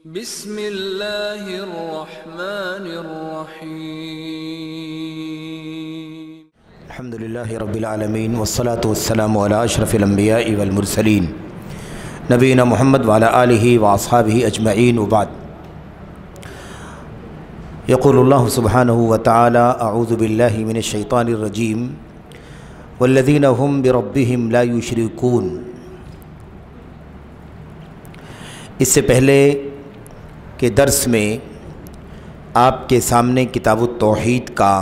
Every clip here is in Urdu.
بسم اللہ الرحمن الرحیم۔ الحمدللہ رب العالمین والصلاة والسلام علی اشرف الانبیاء والمرسلین نبینا محمد وعلی آلہ واصحابہ اجمعین وبعد۔ یقول اللہ سبحانہ وتعالی اعوذ باللہ من الشیطان الرجیم والذین هم بربهم لا یشرکون۔ اس سے پہلے کہ درس میں آپ کے سامنے کتاب التوحید کا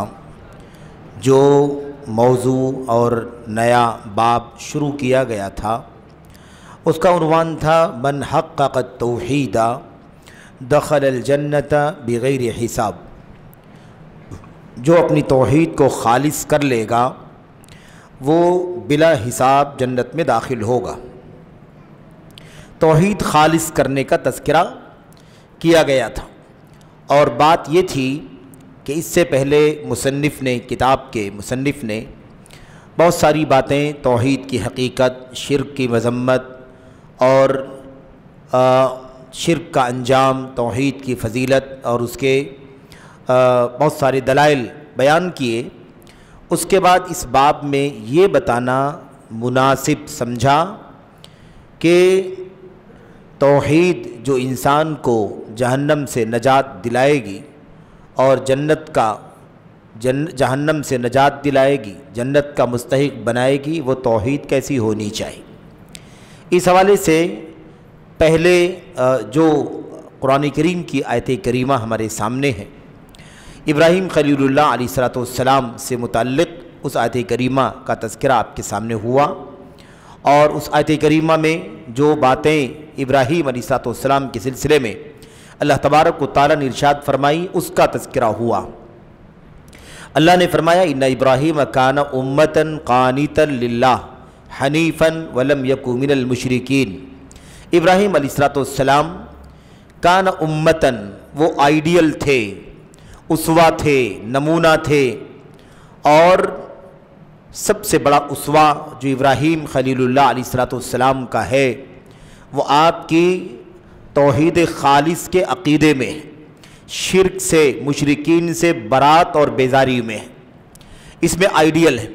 جو موضوع اور نیا باب شروع کیا گیا تھا اس کا عنوان تھا من حقق التوحید دخل الجنت بغیر حساب۔ جو اپنی توحید کو خالص کر لے گا وہ بلا حساب جنت میں داخل ہوگا۔ توحید خالص کرنے کا تذکرہ کیا گیا تھا، اور بات یہ تھی کہ اس سے پہلے کتاب کے مصنف نے بہت ساری باتیں توحید کی حقیقت، شرک کی مذمت اور شرک کا انجام، توحید کی فضیلت اور اس کے بہت سارے دلائل بیان کیے۔ اس کے بعد اس باب میں یہ بتانا مناسب سمجھا کہ توحید جو انسان کو جہنم سے نجات دلائے گی اور جہنم سے نجات دلائے گی، جنت کا مستحق بنائے گی، وہ توحید کیسی ہونی چاہیے۔ اس حوالے سے پہلے جو قرآن کریم کی آیت کریمہ ہمارے سامنے ہے، ابراہیم خلیل اللہ علیہ السلام سے متعلق اس آیت کریمہ کا تذکرہ آپ کے سامنے ہوا، اور اس آیت کریمہ میں جو باتیں ابراہیم علیہ السلام کے سلسلے میں اللہ تبارک و تعالیٰ نے ارشاد فرمائی اس کا تذکرہ ہوا۔ اللہ نے فرمایا ان ابراہیم کان امتا قانتا للہ حنیفا ولم یک من المشرکین۔ ابراہیم علیہ السلام کان امتا، وہ آئیڈیل تھے، اسوہ تھے، نمونہ تھے، اور سب سے بڑا اسوہ جو ابراہیم خلیل اللہ علیہ السلام کا ہے وہ آپ کی توحید خالص کے عقیدے میں، شرک سے، مشرکین سے برات اور بیزاری میں، اس میں آئیڈیل ہے۔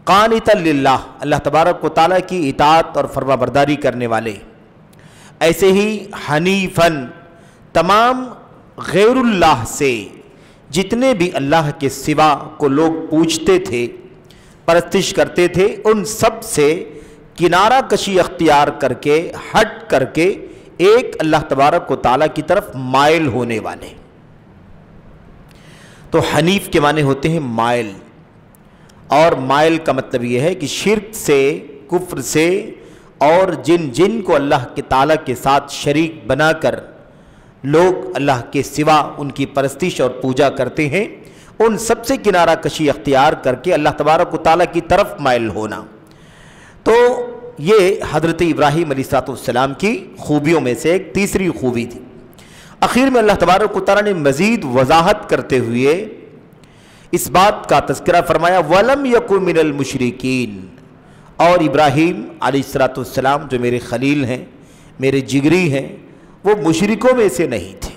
قانتا للہ، اللہ تبارک و تعالیٰ کی اطاعت اور فرما برداری کرنے والے۔ ایسے ہی حنیفاً، تمام غیر اللہ سے جتنے بھی اللہ کے سوا کو لوگ پوجتے تھے، پرستش کرتے تھے، ان سب سے کنارہ کشی اختیار کر کے، ہٹ کر کے ایک اللہ تبارک و تعالیٰ کی طرف مائل ہونے والے۔ تو حنیف کے معنی ہوتے ہیں مائل، اور مائل کا مطلب یہ ہے کہ شرک سے، کفر سے، اور جن کو اللہ کے تعالیٰ کے ساتھ شریک بنا کر لوگ اللہ کے سوا ان کی پرستش اور پوجا کرتے ہیں، ان سب سے کنارہ کشی اختیار کر کے اللہ تبارک و تعالیٰ کی طرف مائل ہونا۔ تو یہ حضرت ابراہیم علیہ السلام کی خوبیوں میں سے ایک تیسری خوبی تھی۔ آخر میں اللہ تبارک و تعالیٰ نے مزید وضاحت کرتے ہوئے اس بات کا تذکرہ فرمایا وَلَمْ يَكُنْ مِنَ الْمُشْرِكِينَ، اور ابراہیم علیہ السلام جو میرے خلیل ہیں، میرے جگری ہیں، وہ مشرکوں میں سے نہیں تھے،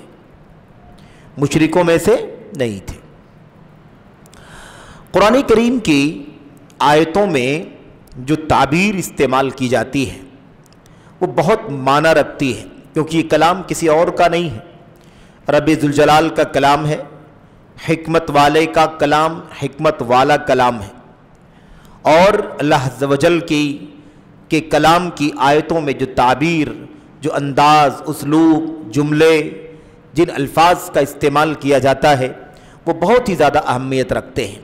مشرکوں میں سے نہیں تھے۔ قرآن کریم کی آیتوں میں جو تعبیر استعمال کی جاتی ہے وہ بہت معنی رکھتی ہے، کیونکہ یہ کلام کسی اور کا نہیں ہے، رب ذوالجلال کا کلام ہے، حکمت والے کا کلام، حکمت والا کلام ہے، اور اللہ عز و جل کے کلام کی آیتوں میں جو تعبیر، جو انداز، اسلوب، جملے، جن الفاظ کا استعمال کیا جاتا ہے وہ بہت ہی زیادہ اہمیت رکھتے ہیں۔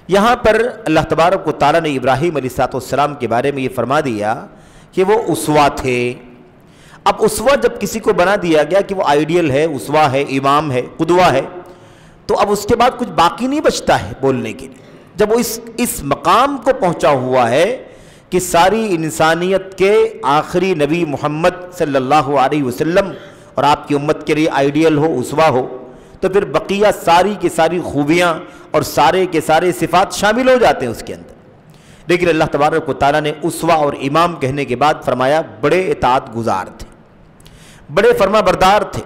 یہاں پر اللہ تبارک و تعالیٰ نے ابراہیم علیہ السلام کے بارے میں یہ فرما دیا کہ وہ اسوہ تھے۔ اب اسوہ جب کسی کو بنا دیا گیا کہ وہ آئیڈیل ہے، اسوہ ہے، امام ہے، قدوہ ہے، تو اب اس کے بعد کچھ باقی نہیں بچتا ہے بولنے کے لیے۔ جب وہ اس مقام کو پہنچا ہوا ہے کہ ساری انسانیت کے آخری نبی محمد صلی اللہ علیہ وسلم اور آپ کی امت کے لیے آئیڈیل ہو، اسوہ ہو، تو پھر بقیہ ساری کی ساری خوبیاں اور سارے کے سارے صفات شامل ہو جاتے ہیں اس کے اندر۔ لیکن اللہ تبارک و تعالیٰ نے اسوہ اور امام کہنے کے بعد فرمایا بڑے اطاعت گزار تھے، بڑے فرما بردار تھے،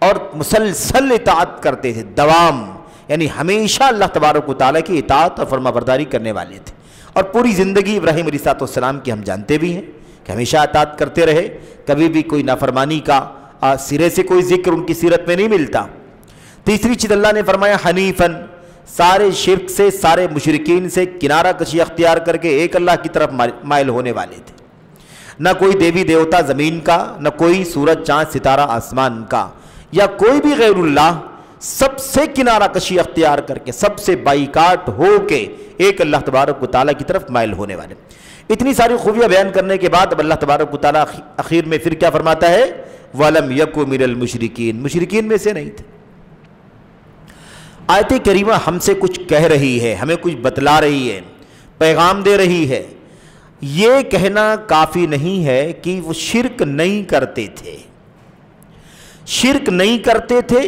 اور مسلسل اطاعت کرتے تھے، دوام، یعنی ہمیشہ اللہ تبارک و تعالیٰ کی اطاعت اور فرما برداری کرنے والے تھے۔ اور پوری زندگی ابراہیم علیہ السلام کی ہم جانتے بھی ہیں کہ ہمیشہ اطاعت کرتے رہے، کبھی بھی کوئی نافرمانی کا سرے سے کوئی ذکر ان کی سیرت میں نہیں ملتا۔ تیسری چیز اللہ نے فرمایا حنیفاً، سارے شرک سے، سارے مشرکین سے کنارہ کشی اختیار کر کے ایک اللہ کی طرف مائل ہونے والے تھے۔ نہ کوئی دیوی دیوتا زمین کا، نہ کوئی سورج چاند ستارہ آسمان کا، یا کوئی بھی غیر اللہ، سب سے کنارہ کشی اختیار کر کے، سب سے بائیکاٹ ہو کے ایک اللہ تبارک و تعالیٰ کی طرف مائل ہونے والے۔ اتنی ساری خوبیاں بیان کرنے کے بعد اب اللہ تبارک و تعالیٰ اخیر میں پھر کیا فرماتا ہے؟ وَلَمْ يَكُ مِنَ الْمُشْرِكِينَ، مشرکین میں سے نہیں تھے۔ آیت کریمہ ہم سے کچھ کہہ رہی ہے، ہمیں کچھ بتلا رہی ہے، پیغام دے رہی ہے۔ یہ کہنا کافی نہیں ہے کہ وہ شرک نہیں کرتے تھے، شرک نہیں کرتے تھے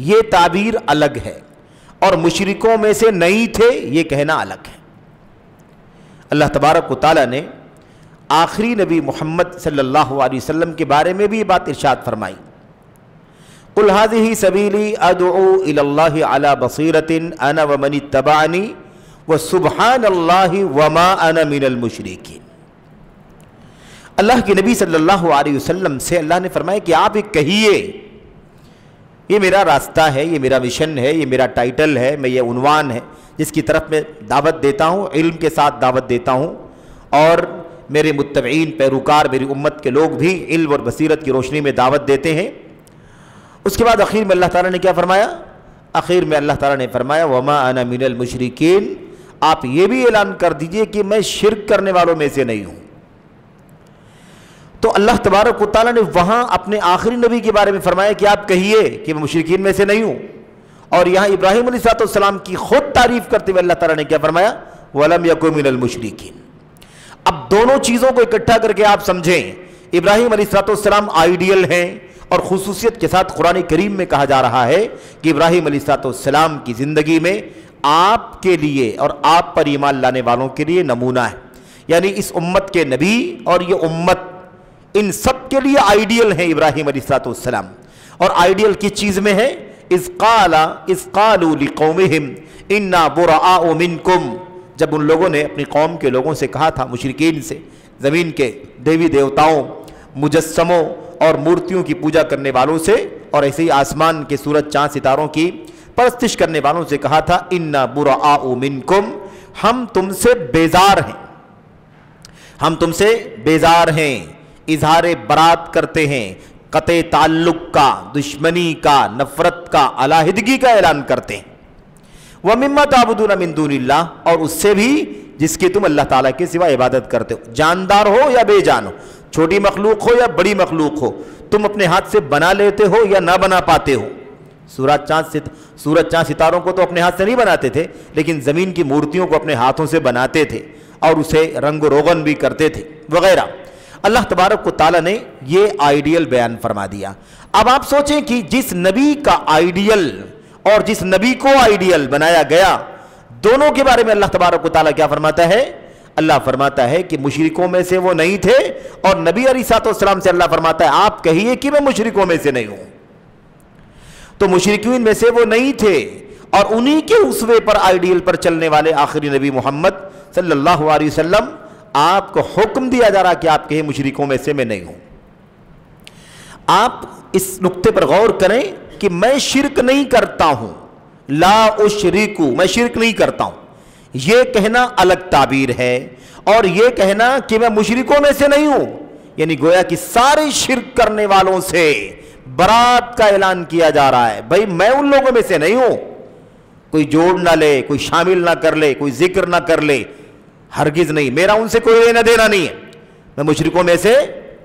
یہ تعبیر الگ ہے، اور مشرکوں میں سے نہیں تھے یہ کہنا الگ ہے۔ اللہ تبارک و تعالیٰ نے آخری نبی محمد صلی اللہ علیہ وسلم کے بارے میں بھی یہ بات ارشاد فرمائی، قُلْ هَذِهِ سَبِيلِي أَدْعُو إِلَى اللَّهِ عَلَى بَصِيرَةٍ أَنَا وَمَنِ اتَّبَعَنِي وَسُبْحَانَ اللَّهِ وَمَا أَنَا مِنَ الْمُشْرِكِينَ۔ اللہ کے نبی صلی اللہ علیہ وسلم سے اللہ نے فرمایا کہ آپ یہ کہیے، یہ میرا راستہ ہے، یہ میرا مشن ہے، یہ میرا ٹائٹل ہے، میں یہ عنوان ہے جس کی طرف میں دعوت دیتا ہوں، علم کے ساتھ دعوت دیتا ہوں، اور میرے متبعین، پیروکار، میری امت کے لوگ بھی علم اور بصیرت کی روشنی میں دعوت دیتے ہیں۔ اس کے بعد اخیر میں اللہ تعالیٰ نے کیا فرمایا؟ اخیر میں اللہ تعالیٰ نے فرمایا وَمَا أَنَا مِنَ الْمُشْرِكِينَ، آپ یہ بھی اعلان کر دیجئے کہ میں شرک کرنے والوں میں سے نہیں ہوں۔ تو اللہ تبارک و تعالیٰ نے وہاں اپنے آخری نبی کے بارے میں فرمایا کہ آپ کہیے کہ میں مشرکین میں سے نہیں ہوں، اور یہاں ابراہیم علیہ السلام کی خود تعریف کرتے ہوئے اللہ تعالیٰ نے کیا فرمایا؟ وَلَمْ يَكُن مِنَ الْمُشْرِكِينَ۔ اب دونوں چیزوں کو اکٹھا کر کے آپ سمجھیں، ابراہیم علیہ السلام آئیڈیل ہیں، اور خصوصیت کے ساتھ قرآن کریم میں کہا جا رہا ہے کہ ابراہیم علیہ السلام کی زندگی میں آپ کے لیے اور آپ پر ایمان لانے والوں کے لیے نمونہ ہے، یعنی اس امت کے نبی اور یہ امت ان سب کے لیے آئیڈیل ہیں ابراہیم علیہ السلام۔ اور آئیڈیل کس چیز میں ہے؟ اذ قالوا لقومہم انا براء منکم، جب ان لوگوں نے اپنی قوم کے لوگوں سے کہا تھا، مشرکین سے، زمین کے دیوی دیوتاؤں، مجسموں اور مورتیوں کی پوجا کرنے والوں سے، اور ایسے ہی آسمان کے سورج چاند ستاروں کی پرستش کرنے والوں سے کہا تھا انا براء منکم، ہم تم سے بیزار ہیں، ہم تم سے بیزار ہیں، اظہار برات کرتے ہیں، قطع تعلق کا، دشمنی کا، نفرت کا، علیحدگی کا اعلان کرتے ہیں۔ وَمِمَّا تَعْبُدُونَ مِن دُونِ اللَّهِ، اور اس سے بھی جس کی تم اللہ تعالیٰ کے سوا عبادت کرتے ہو، جاندار ہو یا بے جان ہو، چھوٹی مخلوق ہو یا بڑی مخلوق ہو، تم اپنے ہاتھ سے بنا لیتے ہو یا نہ بنا پاتے ہو۔ سورج چاند ستاروں کو تو اپنے ہاتھ سے نہیں بناتے تھے، لیکن زمین کی مورتیوں کو اپنے ہاتھوں سے بناتے تھے اور اسے رنگ و روغن بھی کرتے تھے وغیرہ۔ اللہ تبارک و تعالیٰ نے یہ آئیڈیل بیان فرما دیا۔ اب آپ سوچیں کہ جس نبی کا آئیڈیل اور جس نبی کو آئیڈیل بنایا گیا، دونوں کے بارے میں اللہ تبارک و تعالیٰ کیا فرماتا ہے؟ اللہ فرماتا ہے کہ مشرکوں میں سے وہ نہیں تھے، اور نبی علیہ السلام سے اللہ فرماتا ہے آپ کہیے کہ میں مشرکوں میں سے نہیں ہوں۔ تو مشرکین میں سے وہ نہیں تھے، اور انہی کے اسوے پر، آئیڈیل پر چلنے والے آخری نبی محمد صلی اللہ علیہ وسلم، آپ کو حکم دیا جا رہا کہ آپ کہیں مشرکوں میں سے میں نہیں ہوں۔ آپ اس نقطے پر غور کریں کہ میں شرک نہیں کرتا ہوں، لا اشرکو، میں شرک نہیں کرتا ہوں، یہ کہنا الگ تعبیر ہے، اور یہ کہنا کہ میں مشرکوں میں سے نہیں ہوں، یعنی گویا کہ سارے شرک کرنے والوں سے برات کا اعلان کیا جا رہا ہے۔ بھائی میں ان لوگوں میں سے نہیں ہوں، کوئی جوڑ نہ لے، کوئی شامل نہ کر لے، کوئی ذکر نہ کر لے، ہرگز نہیں، میرا ان سے کوئی لینا دینا نہیں ہے، میں مشرکوں میں سے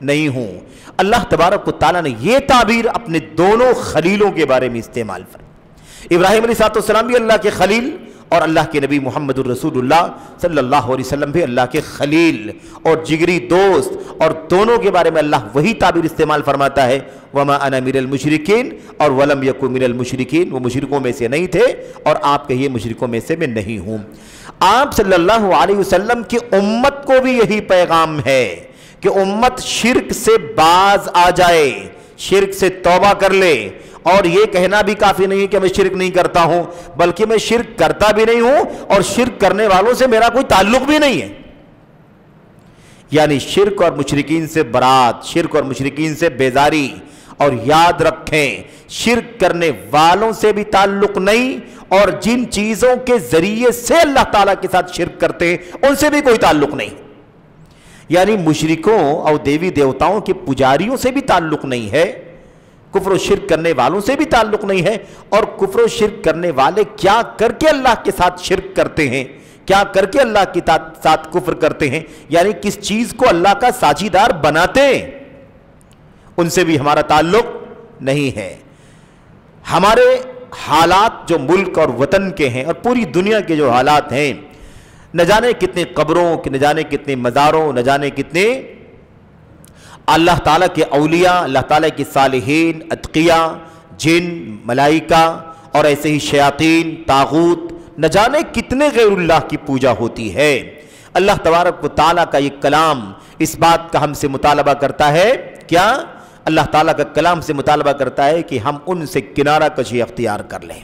نہیں ہوں۔ اللہ تبارک و تعالیٰ نے یہ تعبیر اپنے دونوں خلیلوں کے بارے میں استعمال فرمائی۔ ابراہیم علیہ السلام بھی اللہ کے خلیل، اور اللہ کے نبی محمد الرسول اللہ صلی اللہ علیہ وسلم بھی اللہ کے خلیل اور جگری دوست، اور دونوں کے بارے میں اللہ وہی تعبیر استعمال فرماتا ہے وَمَا أَنَا مِنَ الْمُشْرِكِينَ، اور وَلَمْ يَكُن مِنَ الْمُشْرِكِينَ، وہ مشرکوں میں سے نہیں تھے، اور آپ کہیے مشرکوں میں سے میں نہیں ہوں۔ آپ صلی اللہ علیہ وسلم کی امت کو بھی یہی پیغام ہے کہ امت شرک سے باز آ جائے، شرک سے توبہ کر لے، اور یہ کہنا بھی کافی نہیں کہ میں شرک نہیں کرتا ہوں، بلکہ میں شرک کرتا بھی نہیں ہوں اور شرک کرنے والوں سے میرا کوئی تعلق بھی نہیں ہے۔ یعنی شرک اور مشرکین سے برات، شرک اور مشرکین سے بیزاری۔ اور یاد رکھیں شرک کرنے والوں سے بھی تعلق نہیں، اور جن چیزوں کے ذریعے سے اللہ تعالیٰ کے ساتھ شرک کرتے ہیں ان سے بھی کوئی تعلق نہیں۔ یعنی مشرکوں اور دیوی دیوتاؤں کے پجاریوں سے بھی تعلق نہیں ہے، کفر و شرک کرنے والوں سے بھی تعلق نہیں ہے۔ اور کفر و شرک کرنے والے کیا کر کے اللہ کے ساتھ شرک کرتے ہیں، کیا کر کے اللہ کے ساتھ کفر کرتے ہیں، یعنی کس چیز کو اللہ کا ساجیدار بناتے ہیں، ان سے بھی ہمارا تعلق نہیں ہے۔ ہمارے حالات جو ملک اور وطن کے ہیں اور پوری دنیا کے جو حالات ہیں، نہ جانے کتنے قبروں، نہ جانے کتنے مزاروں، نہ جانے کتنے اللہ تعالیٰ کے اولیاء، اللہ تعالیٰ کے صالحین، اتقیاء، جن، ملائکہ اور ایسے ہی شیاطین، طاغوت، نہ جانے کتنے غیر اللہ کی پوجا ہوتی ہے۔ اللہ تبارک و تعالیٰ کا یہ کلام اس بات کا ہم سے مطالبہ کرتا ہے، کیا؟ اللہ تعالیٰ کا کلام سے مطالبہ کرتا ہے کہ ہم ان سے کنارہ کشی اختیار کر لیں۔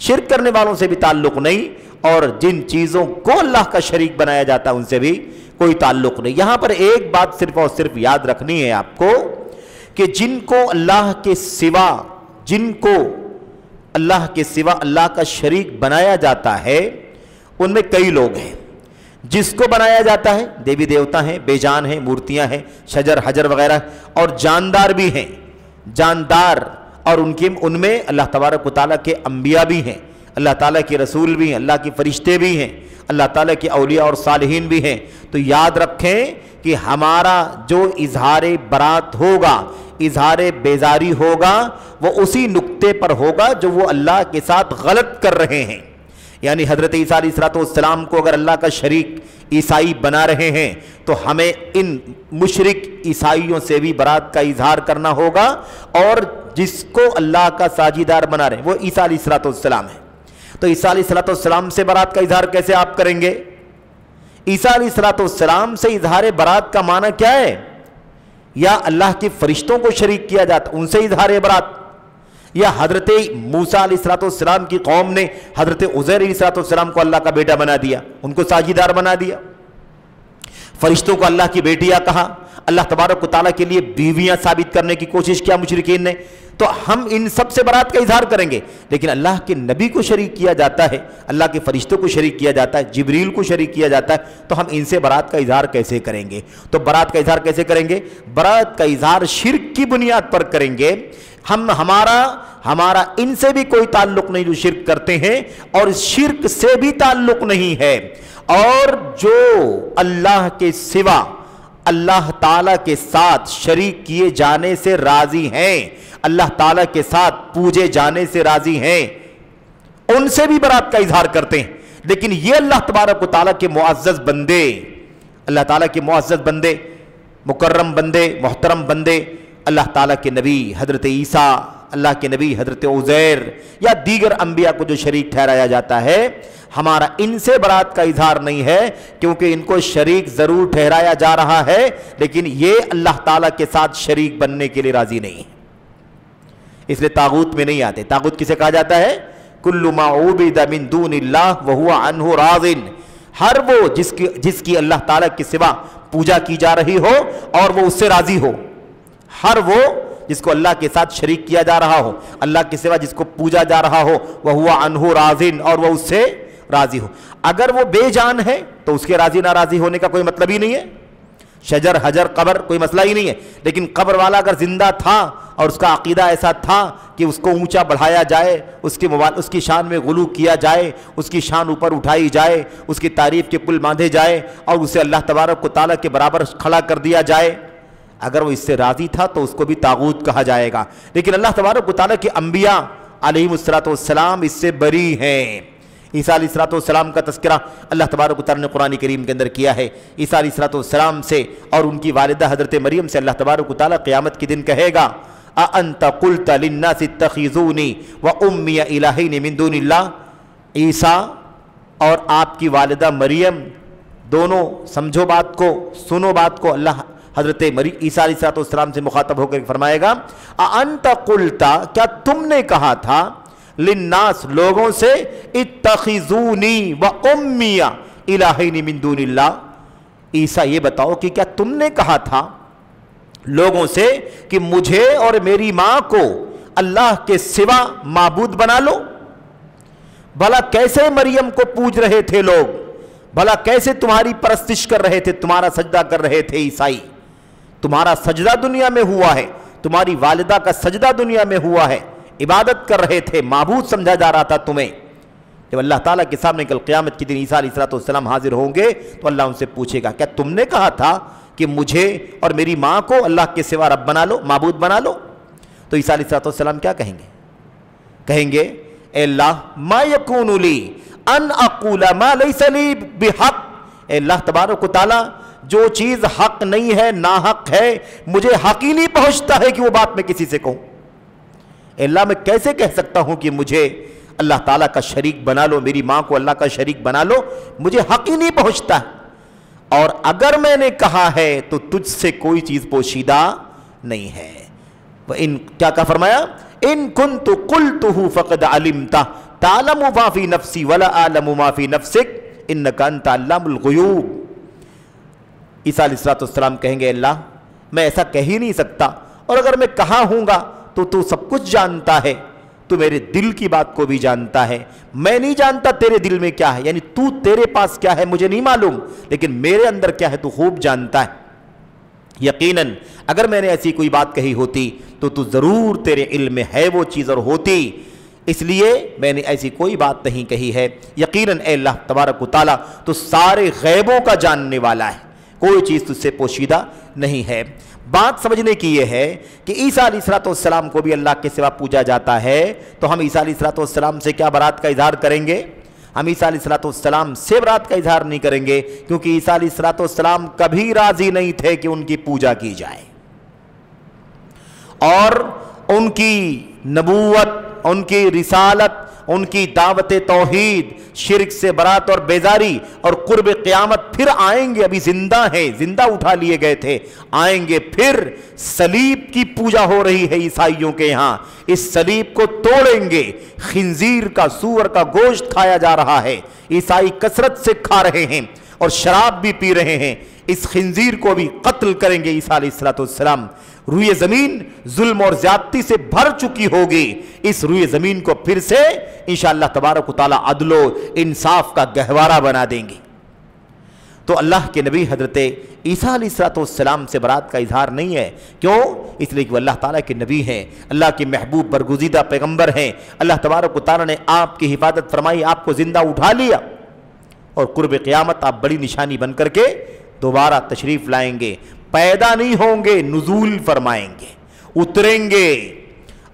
شرک کرنے والوں سے بھی تعلق نہیں، اور جن چیزوں کو اللہ کا شریک بنایا جاتا ہے ان سے بھی کوئی تعلق نہیں۔ یہاں پر ایک بات صرف اور صرف یاد رکھنی ہے آپ کو کہ جن کو اللہ کے سوا اللہ کا شریک بنایا جاتا ہے ان میں کئی لوگ ہیں۔ جس کو بنایا جاتا ہے دیوی دیوتا ہیں، بے جان ہیں، مورتیاں ہیں، شجر حجر وغیرہ، اور جاندار بھی ہیں، جاندار، اور ان میں اللہ تبارک و تعالیٰ کے انبیاء بھی ہیں، اللہ تعالیٰ کے رسول بھی ہیں، اللہ کے فرشتے بھی ہیں، اللہ تعالیٰ کے اولیاء اور صالحین بھی ہیں۔ تو یاد رکھیں کہ ہمارا جو اظہار برات ہوگا، اظہار بیزاری ہوگا، وہ اسی نقطے پر ہوگا جو وہ اللہ کے ساتھ غلط کر رہے ہیں۔ یعنی حضرت عیسیٰ علیہ السلام کو اگر اللہ کا شریک عیسائی بنا رہے ہیں تو ہمیں ان مشرک عیسائیوں سے بھی برات کا اظہار کرنا ہوگا، اور جس کو اللہ کا ساجیدار بنا رہے ہیں وہ عیسیٰ علیہ السلام ہے۔ تو عیسیٰ علیہ السلام سے برات کا اظہار کیسے آپ کریں گے؟ عیسیٰ علیہ السلام سے اظہار برات کا معنی کیا ہے؟ یا اللہ کے فرشتوں کو شریک کیا جاتا ان سے اظہار برات، یا حضرت موسیٰ علیہ السلام کی قوم نے حضرت عزیر علیہ السلام کو اللہ کا بیٹا بنا دیا، ان کو ساجیدار بنا دیا، فرشتوں کو اللہ کی بیٹیاں کہا، اللہ تبارک و تعالیٰ کے لیے بیویاں ثابت کرنے کی کوشش کیا مشرکین نے۔ تو ہم ان سب سے برات کا اظہار کریں گے، لیکن اللہ کے نبی کو شریک کیا جاتا ہے، اللہ کے فرشتوں کو شریک کیا جاتا ہے، جبریل کو شریک کیا جاتا ہے، تو ہم ان سے برات کا اظہار کیسے کریں گے؟ تو برات کا اظہار کیسے کریں گے؟ برات کا اظہار شرک کی بنیاد پر کریں گے۔ ہمارا ان سے بھی کوئی تعلق نہیں جو شرک کرتے ہیں، اور اس شرک سے بھی تعلق نہیں ہے، اور جو اللہ کے سوا اللہ تعالیٰ کے ساتھ شریک کیے جانے سے راضی ہیں، اللہ تعالیٰ کے ساتھ پوجے جانے سے راضی ہیں، ان سے بھی برات کا اظہار کرتے ہیں۔ لیکن یہ اللہ تبارک و تعالیٰ کے معزز بندے، اللہ تعالیٰ کے معزز بندے، مکرم بندے، محترم بندے، اللہ تعالیٰ کے نبی حضرت عیسیٰ، اللہ کے نبی حضرت عزیر، یا دیگر انبیاء کو جو شریک ٹھہرایا جاتا ہے، ہمارا ان سے برات کا اظہار نہیں ہے، کیونکہ ان کو شریک ضرور ٹھہرایا جا رہا ہے، لیکن یہ اللہ تعالیٰ کے ساتھ شریک بننے کے لیے راضی نہیں ہے، اس لیے طاغوت میں نہیں آتے۔ طاغوت کسے کہا جاتا ہے؟ کل ما عبد من دون اللہ وہو عنہ راض، ہر وہ جس کی اللہ تعالیٰ کے سوا پوجا کی جا رہی ہو اور وہ اس سے راضی ہو، ہر وہ جس کو اللہ کے ساتھ شریک کیا جا رہا ہو، اللہ کے سوا جس کو پوجا جا رہا ہو، وہو عنہ راض، اور وہ اس سے راضی ہو۔ اگر وہ بے جان ہے تو اس کے راضی ناراضی ہونے کا کوئی مطلب ہی نہیں ہے، شجر حجر قبر کوئی مسئلہ ہی نہیں ہے، لیکن قبر والا اگر زندہ تھا اور اس کا عقیدہ ایسا تھا کہ اس کو اونچا بڑھایا جائے، اس کی شان میں غلو کیا جائے، اس کی شان اوپر اٹھائی جائے، اس کی تعریف کے پل باندھے جائے، اور اسے اللہ تبارک و تعالیٰ کے برابر کھڑا کر دیا جائے، اگر وہ اس سے راضی تھا تو اس کو بھی طاغوت کہا جائے گا۔ لیکن اللہ تبارک و تعالیٰ کے انبیاء علیہم السلام اس سے بری ہیں۔ عیسیٰ علیہ السلام کا تذکرہ اللہ تبارک و تعالیٰ نے قرآن کریم کے اندر کیا ہے۔ عیسیٰ علیہ السلام سے اور ان کی والدہ حضرت مریم سے اللہ تبارک و تعالیٰ قیامت کے دن کہے گا، اَأَنْتَ قُلْتَ لِلنَّاسِ اتَّخِذُونِي وَأُمِّيَ إِلَٰهَيْنِ مِن دُونِ اللَّهِ۔ عیسیٰ اور آپ کی والدہ مریم دونوں، سمجھو بات کو، سنو بات کو، اللہ حضرت عیسیٰ علیہ السلام سے مخاطب ہو کر فرمائے گا اَأَنْتَ قُلْتَ کیا تم نے کہا تھا للناس لوگوں سے اتخذونی و امی الہین من دون اللہ، عیسیٰ یہ بتاؤ کہ کیا تم نے کہا تھا لوگوں سے کہ مجھے اور میری ماں کو اللہ کے سوا معبود بنا لو؟ بھلا کیسے مریم کو پوج رہے تھے لوگ، بھلا کیسے تمہاری پرستش کر رہے تھے، تمہارا سجدہ کر رہے تھے عیسائی، تمہارا سجدہ دنیا میں ہوا ہے، تمہاری والدہ کا سجدہ دنیا میں ہوا ہے، عبادت کر رہے تھے، معبود سمجھا جا رہا تھا تمہیں۔ جب اللہ تعالیٰ کے سامنے کل قیامت کے دن عیسیٰ علیہ السلام حاضر ہوں گے تو اللہ ان سے پوچھے گا کیا تم نے کہا تھا کہ مجھے اور میری ماں کو اللہ کے سوا رب بنا لو، معبود بنا لو؟ تو عیسیٰ علیہ السلام کیا کہیں گے؟ کہیں گے اے اللہ ما یکون لی ان اقول ما لیس لی بحق، اے اللہ تبارک و تعالیٰ جو چیز حق نہیں ہے، ناحق ہے، مجھے حق ہی نہیں پہنچتا ہے کہ وہ بات میں کسی سے کہوں۔ اے اللہ میں کیسے کہہ سکتا ہوں کہ مجھے اللہ تعالیٰ کا شریک بنا لو، میری ماں کو اللہ کا شریک بنا لو، مجھے حق ہی نہیں پہنچتا ہے، اور اگر میں نے کہا ہے تو تجھ سے کوئی چیز پوشیدہ نہیں ہے۔ کیا فرمایا؟ ان کنت قلتہ فقد علمتہ تعلم ما فی نفسی ولا اعلم ما فی نفسک انک انت علام الغیوب۔ عیسیٰ علیہ السلام کہیں گے اللہ میں ایسا کہہ ہی نہیں سکتا، اور اگر میں کہا ہوں گا تو تو سب کچھ جانتا ہے، تو میرے دل کی بات کو بھی جانتا ہے، میں نہیں جانتا تیرے دل میں کیا ہے، یعنی تو تیرے پاس کیا ہے مجھے نہیں معلوم، لیکن میرے اندر کیا ہے تو خوب جانتا ہے۔ یقیناً اگر میں نے ایسی کوئی بات کہی ہوتی تو ضرور تیرے علم میں ہے وہ چیز اور ہوتی، اس لیے میں نے ایسی کوئی بات نہیں کہی ہے۔ یقیناً اے اللہ تبارک و تعالیٰ تو سارے غیبوں کا جاننے والا ہے، کوئی چیز تجھ سے پوشیدہ نہیں ہے۔ بات سمجھنے کی یہ ہے کہ عیسیٰ علیہ السلام کو بھی اللہ کے سوا پوجا جاتا ہے، تو ہم عیسیٰ علیہ السلام سے کیا برات کا اظہار کریں گے؟ ہم عیسیٰ علیہ السلام سے برات کا اظہار نہیں کریں گے، کیونکہ عیسیٰ علیہ السلام کبھی راضی نہیں تھے کہ ان کی پوجا کی جائے، اور ان کی نبوت، ان کی رسالت، ان کی دعوت توحید، شرک سے برات اور بیزاری اور قرب قیامت پھر آئیں گے، ابھی زندہ ہیں، زندہ اٹھا لیے گئے تھے، آئیں گے پھر۔ صلیب کی پوجا ہو رہی ہے عیسائیوں کے یہاں، اس صلیب کو توڑیں گے، خنزیر کا، سور کا گوشت کھایا جا رہا ہے، عیسائی کثرت سے کھا رہے ہیں اور شراب بھی پی رہے ہیں، اس خنزیر کو بھی قتل کریں گے عیسیٰ علیہ السلام۔ روئے زمین ظلم اور زیادتی سے بھر چکی ہوگی، اس روئے زمین کو پھر سے انشاءاللہ تبارک و تعالی عدل و انصاف کا گہوارہ بنا دیں گے۔ تو اللہ کے نبی حضرت عیسیٰ علیہ السلام سے برات کا اظہار نہیں ہے، کیوں؟ اس لیے کہ وہ اللہ تعالیٰ کے نبی ہیں، اللہ کے محبوب برگزیدہ پیغمبر ہیں، اللہ تبارک و تعالیٰ نے آپ کی حفاظت فرمائی، آپ کو زندہ اٹھا لیا، اور قرب قیامت آپ بڑی نشانی بن کر کے دوبارہ تشریف لائیں گے، پیدا نہیں ہوں گے، نزول فرمائیں گے، اتریں گے۔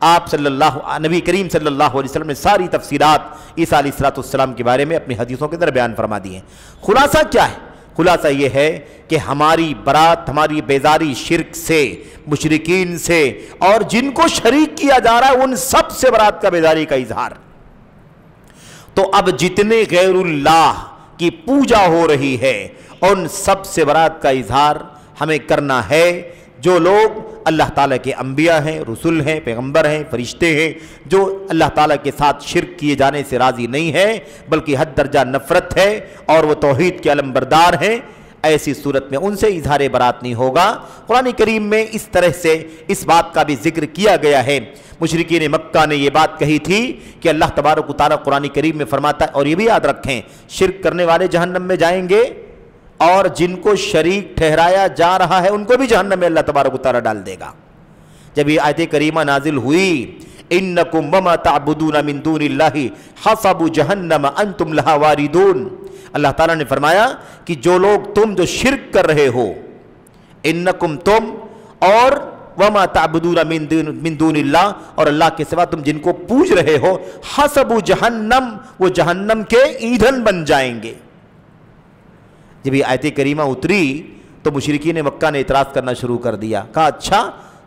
آپ نبی کریم صلی اللہ علیہ وسلم نے ساری تفصیلات عیسیٰ علیہ السلام کے بارے میں اپنی حدیثوں کے اندر بیان فرما دی ہیں۔ خلاصہ کیا ہے؟ خلاصہ یہ ہے کہ ہماری برات، ہماری بیزاری شرک سے، مشرکین سے، اور جن کو شریک کیا جا رہا ہے ان سب سے برات کا، بیزاری کا اظہار۔ تو اب جتنے غیر اللہ کی پوجا ہو رہی ہے ان سب سے برات کا اظہار ہمیں کرنا ہے۔ جو لوگ اللہ تعالیٰ کے انبیاء ہیں، رسول ہیں، پیغمبر ہیں، فرشتے ہیں، جو اللہ تعالیٰ کے ساتھ شرک کیے جانے سے راضی نہیں ہیں بلکہ حد درجہ نفرت ہے اور وہ توحید کے علمبردار ہیں، ایسی صورت میں ان سے اظہار برات نہیں ہوگا۔ قرآن کریم میں اس طرح سے اس بات کا بھی ذکر کیا گیا ہے۔ مشرکین مکہ نے یہ بات کہی تھی کہ اللہ تبارک و تعالیٰ قرآن کریم میں فرماتا ہے، اور یہ بھی یاد رکھیں، شرک کرنے والے جہنم میں جائیں گے، اور جن کو شریک ٹھہرایا جا رہا ہے ان کو بھی جہنم میں اللہ تبارک و تعالیٰ ڈال دے گا۔ جب یہ آیت کریمہ نازل ہوئی، انکم وما تعبدون من دون اللہ حصب جہنم انتم لہا واردون، اللہ تعالیٰ نے فرمایا کہ جو لوگ تم جو شرک کر رہے ہو، انکم تم، اور وما تعبدون من دون اللہ، اور اللہ کے سوا تم جن کو پوج رہے ہو، حصب جہنم، وہ جہنم کے ایندھن بن جائیں گے۔ جب یہ آیت کریمہ اتری تو مشرکین مکہ نے اعتراض کرنا شروع کر دیا، کہا اچھا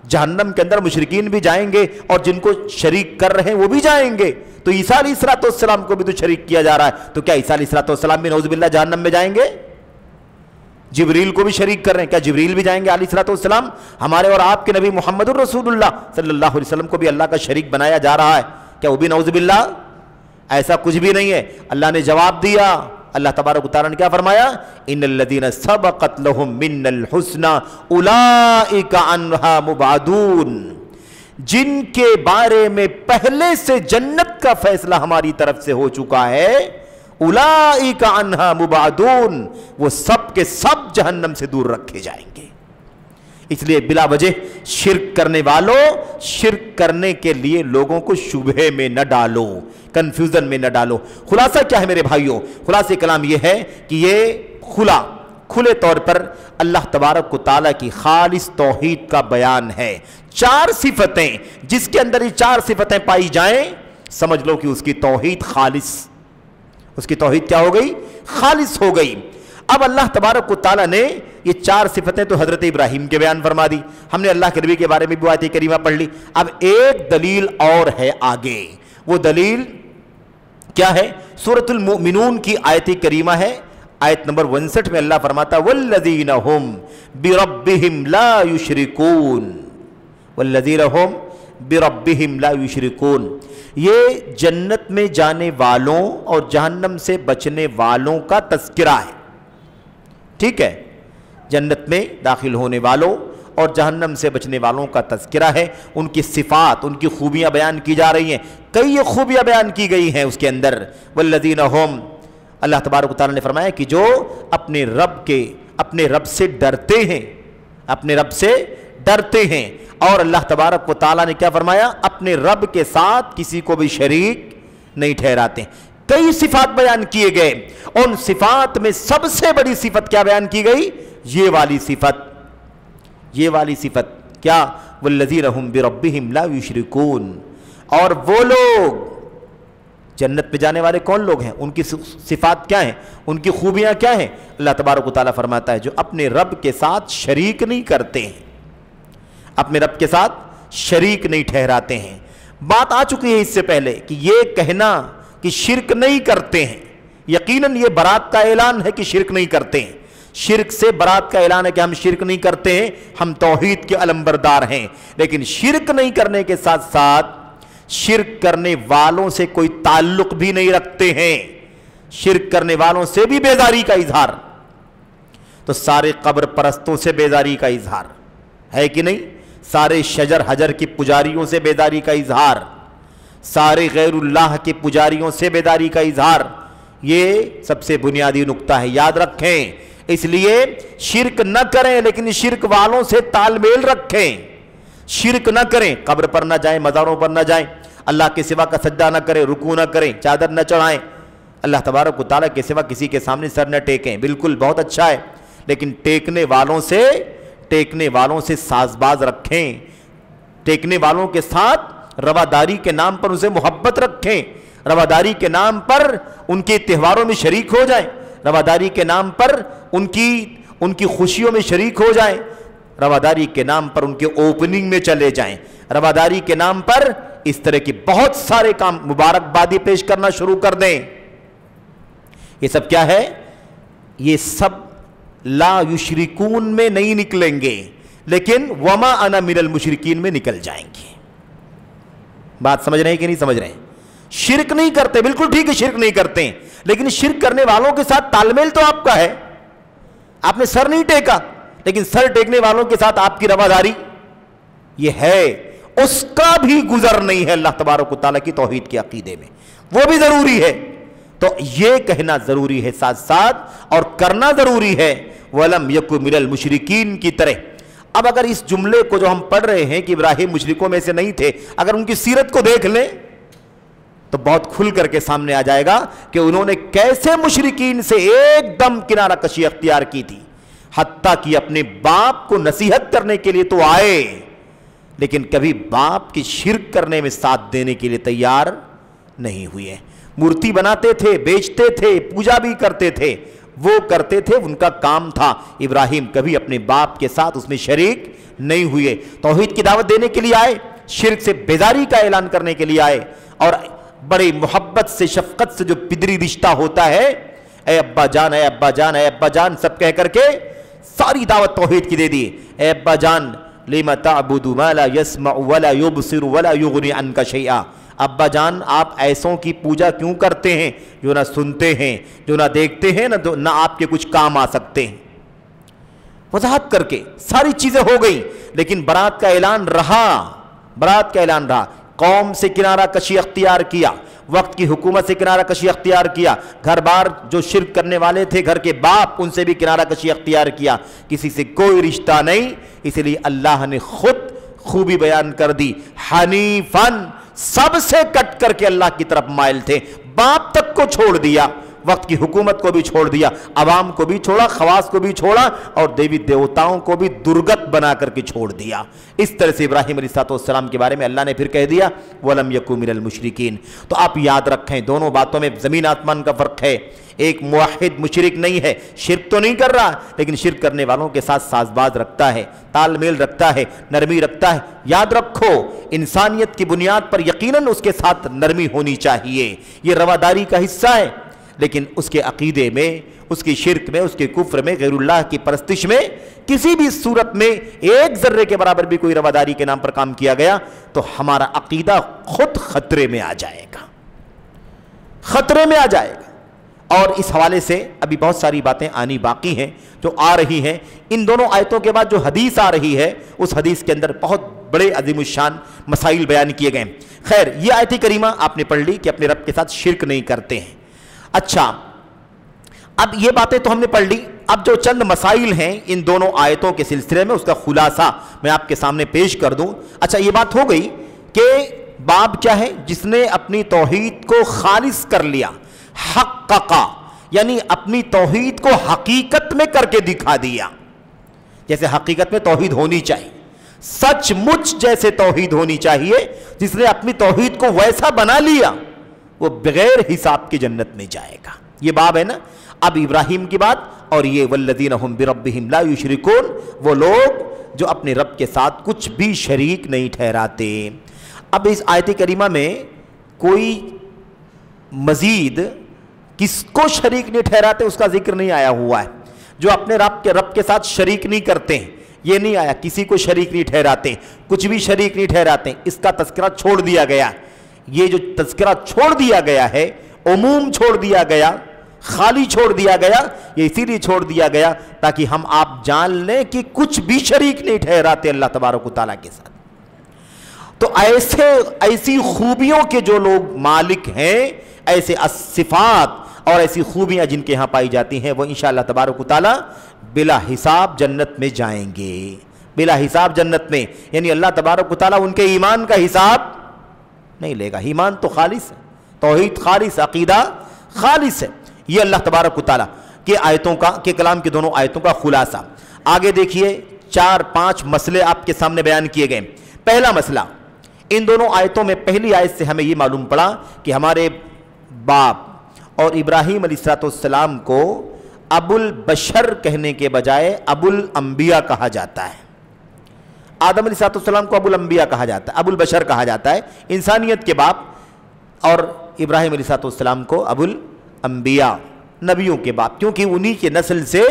جہنم کے اندر مشرکین بھی جائیں گے اور جن کو شریک کر رہے ہیں وہ بھی جائیں گے، تو عیسیٰ علیہ السلام کو بھی تو شریک کیا جا رہا ہے، تو کیا عیسیٰ علیہ السلام بھی نعوذ باللہ جہنم میں جائیں گے؟ جبریل کو بھی شریک کر رہے ہیں. کیا جبریل بھی جائیں گے علیہ الصلوۃ والسلام؟ ہمارے اور آپ کے نبی محمد الرسول اللہ صلی اللہ علیہ وسلم کو بھی اللہ کا شریک بنایا جا رہا ہے. کیا وہ بھی نعوذ باللہ؟ ایسا کچھ بھی نہیں ہے. اللہ نے جواب دیا. اللہ تبارک و تعالیٰ نے کیا فرمایا؟ ان الذین سبقت لهم منا الحسنى اولئک عنہا مبعدون. جن کے بارے میں پہلے سے جنت کا فیصلہ ہماری طرف سے ہو چکا ہے، اولئک عنہا مبعدون، وہ سب کے سب جہنم سے دور رکھے جائیں گے. اس لیے بلا وجہ شرک کرنے والوں، شرک کرنے کے لیے لوگوں کو شبہے میں نہ ڈالو، کنفیوژن میں نہ ڈالو. خلاصہ کیا ہے میرے بھائیوں؟ خلاصہ کلام یہ ہے کہ یہ کھلے طور پر اللہ تبارک و تعالیٰ کی خالص توحید کا بیان ہے. 4 صفتیں، جس کے اندر یہ 4 صفتیں پائی جائیں، سمجھ لو کہ اس کی توحید خالص، اس کی توحید کیا ہو گئی؟ خالص ہو گئی. اب اللہ تبارک و تعالیٰ نے یہ 4 صفتیں تو حضرت ابراہیم کے بیان فرما دی. ہم نے اللہ کے نبی کے بارے میں بھی آیت کریمہ پڑھ لی. اب ایک دلیل اور ہے آگے. وہ دلیل کیا ہے؟ سورۃ المؤمنون کی آیت کریمہ ہے. آیت نمبر 59 میں اللہ فرماتا والذین ہم بربہم لا یشرکون، والذین ہم بربہم لا یشرکون. یہ جنت میں جانے والوں اور جہنم سے بچنے والوں کا تذکرہ ہے. ٹھیک ہے، جنت میں داخل ہونے والوں اور جہنم سے بچنے والوں کا تذکرہ ہے. ان کی صفات، ان کی خوبیاں بیان کی جا رہی ہیں. کئی خوبیاں بیان کی گئی ہیں اس کے اندر. والذین ہم، اللہ تبارک و تعالیٰ نے فرمایا کہ جو اپنے رب سے ڈرتے ہیں، اپنے رب سے ڈرتے ہیں. اور اللہ تبارک و تعالیٰ نے کیا فرمایا؟ اپنے رب کے ساتھ کسی کو بھی شریک نہیں ٹھہراتے. کئی صفات بیان کیے گئے. ان صفات میں سب سے بڑی صفت کیا بیان کی گئی؟ یہ والی صفت کیا؟ والذین ہم بربہم لا یشرکون. اور وہ لوگ، جنت پہ جانے والے کون لوگ ہیں؟ ان کی صفات کیا ہیں؟ ان کی خوبیاں کیا ہیں؟ اللہ تبارک و تعالیٰ فرماتا ہے جو اپنے رب کے ساتھ شریک نہیں کرتے ہیں، اپنے رب کے ساتھ شریک نہیں ٹھہراتے ہیں. بات آ چکی ہے اس سے پہلے کہ یہ کہنا کہ شرک نہیں کرتے ہیں، یقیناً یہ برات کا اعلان ہے کہ شرک نہیں کرتے ہیں. شرک سے برات کا اعلان ہے کہ ہم شرک نہیں کرتے ہیں، ہم توحید کے علمبردار ہیں. لیکن شرک نہیں کرنے کے ساتھ ساتھ شرک کرنے والوں سے کوئی تعلق بھی نہیں رکھتے ہیں. شرک کرنے والوں سے بھی بیزاری کا اظہار. تو سارے قبر پرستوں سے بیزاری کا اظہار ہے کہ نہیں؟ سارے شجر حجر کی پجاریوں سے بیزاری کا اظہار، سارے غیر اللہ کے پجاریوں سے بیزاری کا اظہار. یہ سب سے بنیادی نقطہ ہے، یاد رکھیں. اس لیے شرک نہ کریں، لیکن شرک والوں سے تال میل رکھیں. شرک نہ کریں، قبر پر نہ جائیں، مزاروں پر نہ جائیں، اللہ کے سوا کا سجدہ نہ کریں، رکوع نہ کریں، چادر نہ چڑھائیں، اللہ تبارک و تعالیٰ کے سوا کسی کے سامنے سر نہ ٹیکیں. بالکل بہت اچھا ہے، لیکن ٹیکنے والوں سے ساز باز رکھیں. ٹیکنے والوں کے ساتھ رواداری کے نام پر اسے محبت رکھیں. رواداری کے نام پر ان کے تہواروں میں شریک ہو جائیں. رواداری کے نام پر ان کی خوشیوں میں شریک ہو جائیں. رواداری کے نام پر ان کے اوپننگ میں چلے جائیں. رواداری کے نام پر اس طرح کی بہت سارے کام، مبارکبادی پیش کرنا شروع کر دیں. یہ سب کیا ہے؟ یہ سب لا یشرکون میں نہیں نکلیں گے، لیکن وما انا من المشرکین میں نکل جائیں گے. بات سمجھ رہے ہیں کہ نہیں سمجھ رہے ہیں؟ شرک نہیں کرتے، بالکل ٹھیک ہے، شرک نہیں کرتے، لیکن شرک کرنے والوں کے ساتھ تال میل تو آپ کا ہے. آپ نے سر نہیں ٹیکا، لیکن سر ٹیکنے والوں کے ساتھ آپ کی رواداری یہ ہے. اس کا بھی گزر نہیں ہے اللہ تبارک و تعالیٰ کی توحید کے عقیدے میں، وہ بھی ضروری ہے. تو یہ کہنا ضروری ہے ساتھ ساتھ، اور کرنا ضروری ہے وَلَمْ يَكُ مِنَ الْمُشْرِكِينَ کی طرح. اب اگر اس جملے کو جو ہم پڑھ رہے ہیں کہ ابراہیم مشرکوں میں سے نہیں تھے، اگر ان کی سیرت کو دیکھ لیں تو بہت کھل کر کے سامنے آ جائے گا کہ انہوں نے کیسے مشرکین سے ایک دم کنارہ کشی اختیار کی تھی. حتیٰ کہ اپنے باپ کو نصیحت کرنے کے لیے تو آئے، لیکن کبھی باپ کی شرک کرنے میں ساتھ دینے کے لیے تیار نہیں ہوئے. مورتی بناتے تھے، بیچتے تھے، پوجا بھی کرتے تھے، وہ کرتے تھے، ان کا کام تھا. ابراہیم کبھی اپنے باپ کے ساتھ اس میں شریک نہیں ہوئے. توحید کی دعوت دینے کے لیے آئے، شرک سے بیزاری کا اعلان کرنے کے لیے آئے، اور بڑی محبت سے، شفقت سے جو پدری رشتہ ہوتا ہے، اے ابا جان، اے ابا جان، اے ابا جان سب کہہ کر کے ساری دعوت توحید کی دے دی. اے ابا جان لِمَ تَعْبُدُ مَا لَا يَسْمَعُ وَلَا يُبْصِرُ وَلَا يُغْنِ عَنْكَ شَيْئًا. ابا جان آپ ایسوں کی پوجا کیوں کرتے ہیں جو نہ سنتے ہیں, جو نہ دیکھتے ہیں, نہ آپ کے کچھ کام آ سکتے ہیں. وضاحت کر کے ساری چیزیں ہو گئی, لیکن برات کا اعلان رہا, برات کا اعلان رہا. قوم سے کنارہ کشی اختیار کیا, وقت کی حکومت سے کنارہ کشی اختیار کیا, گھر بار جو شرک کرنے والے تھے گھر کے باپ ان سے بھی کنارہ کشی اختیار کیا, کسی سے کوئی رشتہ نہیں. اس لیے اللہ نے خود خوبی بیان کر دی, حنیفاً, سب سے کٹ کر کے اللہ کی طرف مائل تھے. باپ تک کو چھوڑ دیا, وقت کی حکومت کو بھی چھوڑ دیا, عوام کو بھی چھوڑا, خواص کو بھی چھوڑا, اور دیوی دیوتاؤں کو بھی درگت بنا کر کے چھوڑ دیا. اس طرح سے ابراہیم علیہ السلام کے بارے میں اللہ نے پھر کہہ دیا وَلَمْ يَكُن مِنَ الْمُشْرِكِينَ. تو آپ یاد رکھیں دونوں باتوں میں زمین آسمان کا فرق ہے. ایک موحد مشرک نہیں ہے, شرک تو نہیں کر رہا, لیکن شرک کرنے والوں کے ساتھ ساز باز رکھتا ہے, تال میل رکھتا ہے, نرمی رکھتا ہے. یاد رکھو انسانیت کی بنیاد پر یقیناً اس کے ساتھ نرمی ہونی چاہیے, یہ رواداری کا حصہ ہے. لیکن اس کے عقیدے میں, اس کی شرک میں, اس کے کفر میں, غیر اللہ کی پرستش میں کسی بھی صورت میں ایک ذرے کے برابر بھی کوئی رواداری کے نام پر کام کیا گیا تو ہمارا عقیدہ خود خطرے میں آ جائے گا, خطرے میں آ جائے گا. اور اس حوالے سے ابھی بہت ساری باتیں آنی باقی ہیں جو آ رہی ہیں. ان دونوں آیتوں کے بعد جو حدیث آ رہی ہے اس حدیث کے اندر بہت بڑے عظیم الشان مسائل بیان کیے گئے. خیر, یہ آیت کریمہ آپ نے پڑھ لی کہ اپنے رب کے ساتھ شرک نہیں کرتے ہیں. اچھا, اب یہ باتیں تو ہم نے پڑھ لی. اب جو چند مسائل ہیں ان دونوں آیتوں کے سلسلے میں اس کا خلاصہ میں آپ کے سامنے پیش کر دوں. اچھا, یہ بات ہو گئی کہ باب کیا ہے, جس نے اپنی توحید کو خالص کر لیا, حققا, یعنی اپنی توحید کو حقیقت میں کر کے دکھا دیا. جیسے حقیقت میں توحید ہونی چاہیے, سچ مچ جیسے توحید ہونی چاہیے. جس نے اپنی توحید کو ویسا بنا لیا وہ بغیر حساب کی جنت میں جائے گا. یہ باب ہے نا. اب ابراہیم کی بات, اور یہ والذین ہم بربہم لا یشرکون, وہ لوگ جو اپنے رب کے ساتھ کچھ بھی شریک نہیں ٹھہراتے. اب اس آیت کریمہ میں کوئی مزید کس کو شریک نہیں ٹھہراتے اس کا ذکر نہیں آیا ہوا ہے. جو اپنے رب کے ساتھ شریک نہیں کرتے ہیں یہ نہیں آیا, کسی کو شریک نہیں ٹھہراتے, کچھ بھی شریک نہیں ٹھہراتے, اس کا تذکرہ چھوڑ دیا گیا. یہ جو تذکرہ چھوڑ دیا گیا ہے, عموم چھوڑ دیا گیا, خالی چھوڑ دیا گیا, یہ اسی لیے چھوڑ دیا گیا تاکہ ہم آپ جان لیں کہ کچھ بھی شریک نہیں ٹھہراتے اللہ تبارک و تعالیٰ کے ساتھ. تو ایسی خوبیوں کے جو لوگ مالک ہیں, ایسے صفات اور ایسی خوبیاں جن کے ہاں پائی جاتی ہیں, وہ انشاءاللہ تبارک و تعالیٰ بلا حساب جنت میں جائیں گے. بلا حساب جنت میں, یعنی اللہ تبارک و تعالیٰ ان کے ایمان کا حساب نہیں لے گا. ایمان تو خالص ہے, توحید خالص, عقیدہ خالص ہے. یہ اللہ تبارک و تعالیٰ کے آیتوں کا, کے کلام کے دونوں آیتوں کا خلاصہ. آگے دیکھیے 4-5 مسئلے آپ کے سامنے بیان کیے گئے. پہلا مسئلہ, ان دونوں آیتوں میں پہلی آیت سے ہمیں یہ معلوم پڑا کہ ہمارے باپ اور ابراہیم علیہ السلام کو ابو البشر کہنے کے بجائے ابو الانبیاء کہا جاتا ہے. آدم علیہ السلام کو ابو الانبیاء کہا جاتا ہے, ابو البشر کہا جاتا ہے, انسانیت کے باپ, اور ابراہیم علیہ السلام کو ابو الانبیاء, نبیوں کے باپ, کیونکہ انہی کے نسل سے,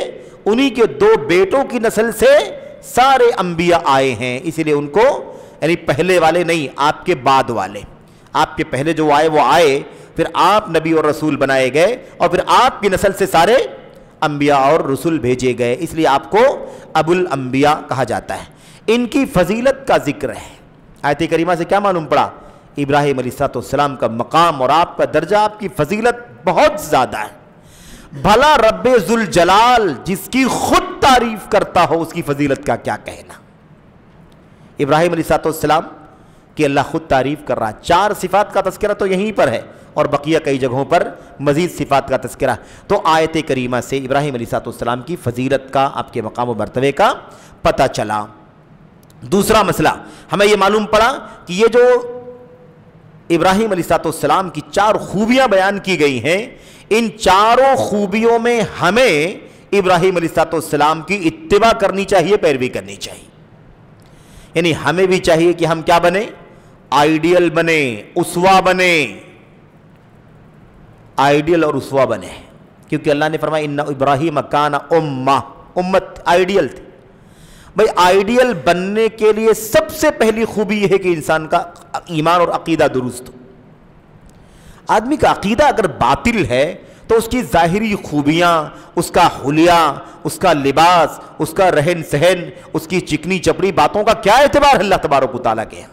انہی کے 2 بیٹوں کی نسل سے سارے انبیاء آئے ہیں. اسی لیے ان کو, یعنی پہلے والے نہیں, آپ کے بعد والے, آپ کے پہلے جو آئے وہ آئے, پھر آپ نبی اور رسول بنائے گئے, اور پھر آپ کی نسل سے سارے انبیاء اور رسول بھیجے گئے. اس لیے آپ کو ابو الانبیاء کہا جاتا ہے. ان کی فضیلت کا ذکر ہے. آیت کریمہ سے کیا معلوم پڑا؟ ابراہیم علیہ السلام کا مقام اور آپ کا درجہ, آپ کی فضیلت بہت زیادہ ہے. بھلا رب ذوالجلال جس کی خود تعریف کرتا ہو اس کی فضیلت کا کیا کہنا. ابراہیم علیہ السلام کی اللہ خود تعریف کر رہا ہے. 4 صفات کا تذکرہ تو یہیں پر ہے, اور بقیہ کئی جگہوں پر مزید صفات کا تذکرہ. تو آیت کریمہ سے ابراہیم علیہ السلام کی فضیلت کا, آپ کے مقام و مرتبے کا پتہ چلا. دوسرا مسئلہ, ہمیں یہ معلوم پڑا کہ یہ جو ابراہیم علیہ السلام کی 4 خوبیاں بیان کی گئی ہیں, ان 4 خوبیوں میں ہمیں ابراہیم علیہ السلام کی اتباع کرنی چاہیے, پیروی کرنی چاہیے. یعنی ہمیں بھی چاہیے کہ ہم کیا بنیں, آئیڈیل بنے, اسوہ بنے, آئیڈیل اور اسوہ بنے. کیونکہ اللہ نے فرمایا ان ابراہیم کان امہ, امت آئیڈیل تھے. بھائی آئیڈیل بننے کے لیے سب سے پہلی خوبی یہ ہے کہ انسان کا ایمان اور عقیدہ درست ہو. آدمی کا عقیدہ اگر باطل ہے تو اس کی ظاہری خوبیاں، اس کا حلیہ، اس کا لباس، اس کا رہن سہن، اس کی چکنی چپڑی باتوں کا کیا اعتبار ہے اللہ تبارک و تعالیٰ کے یہاں؟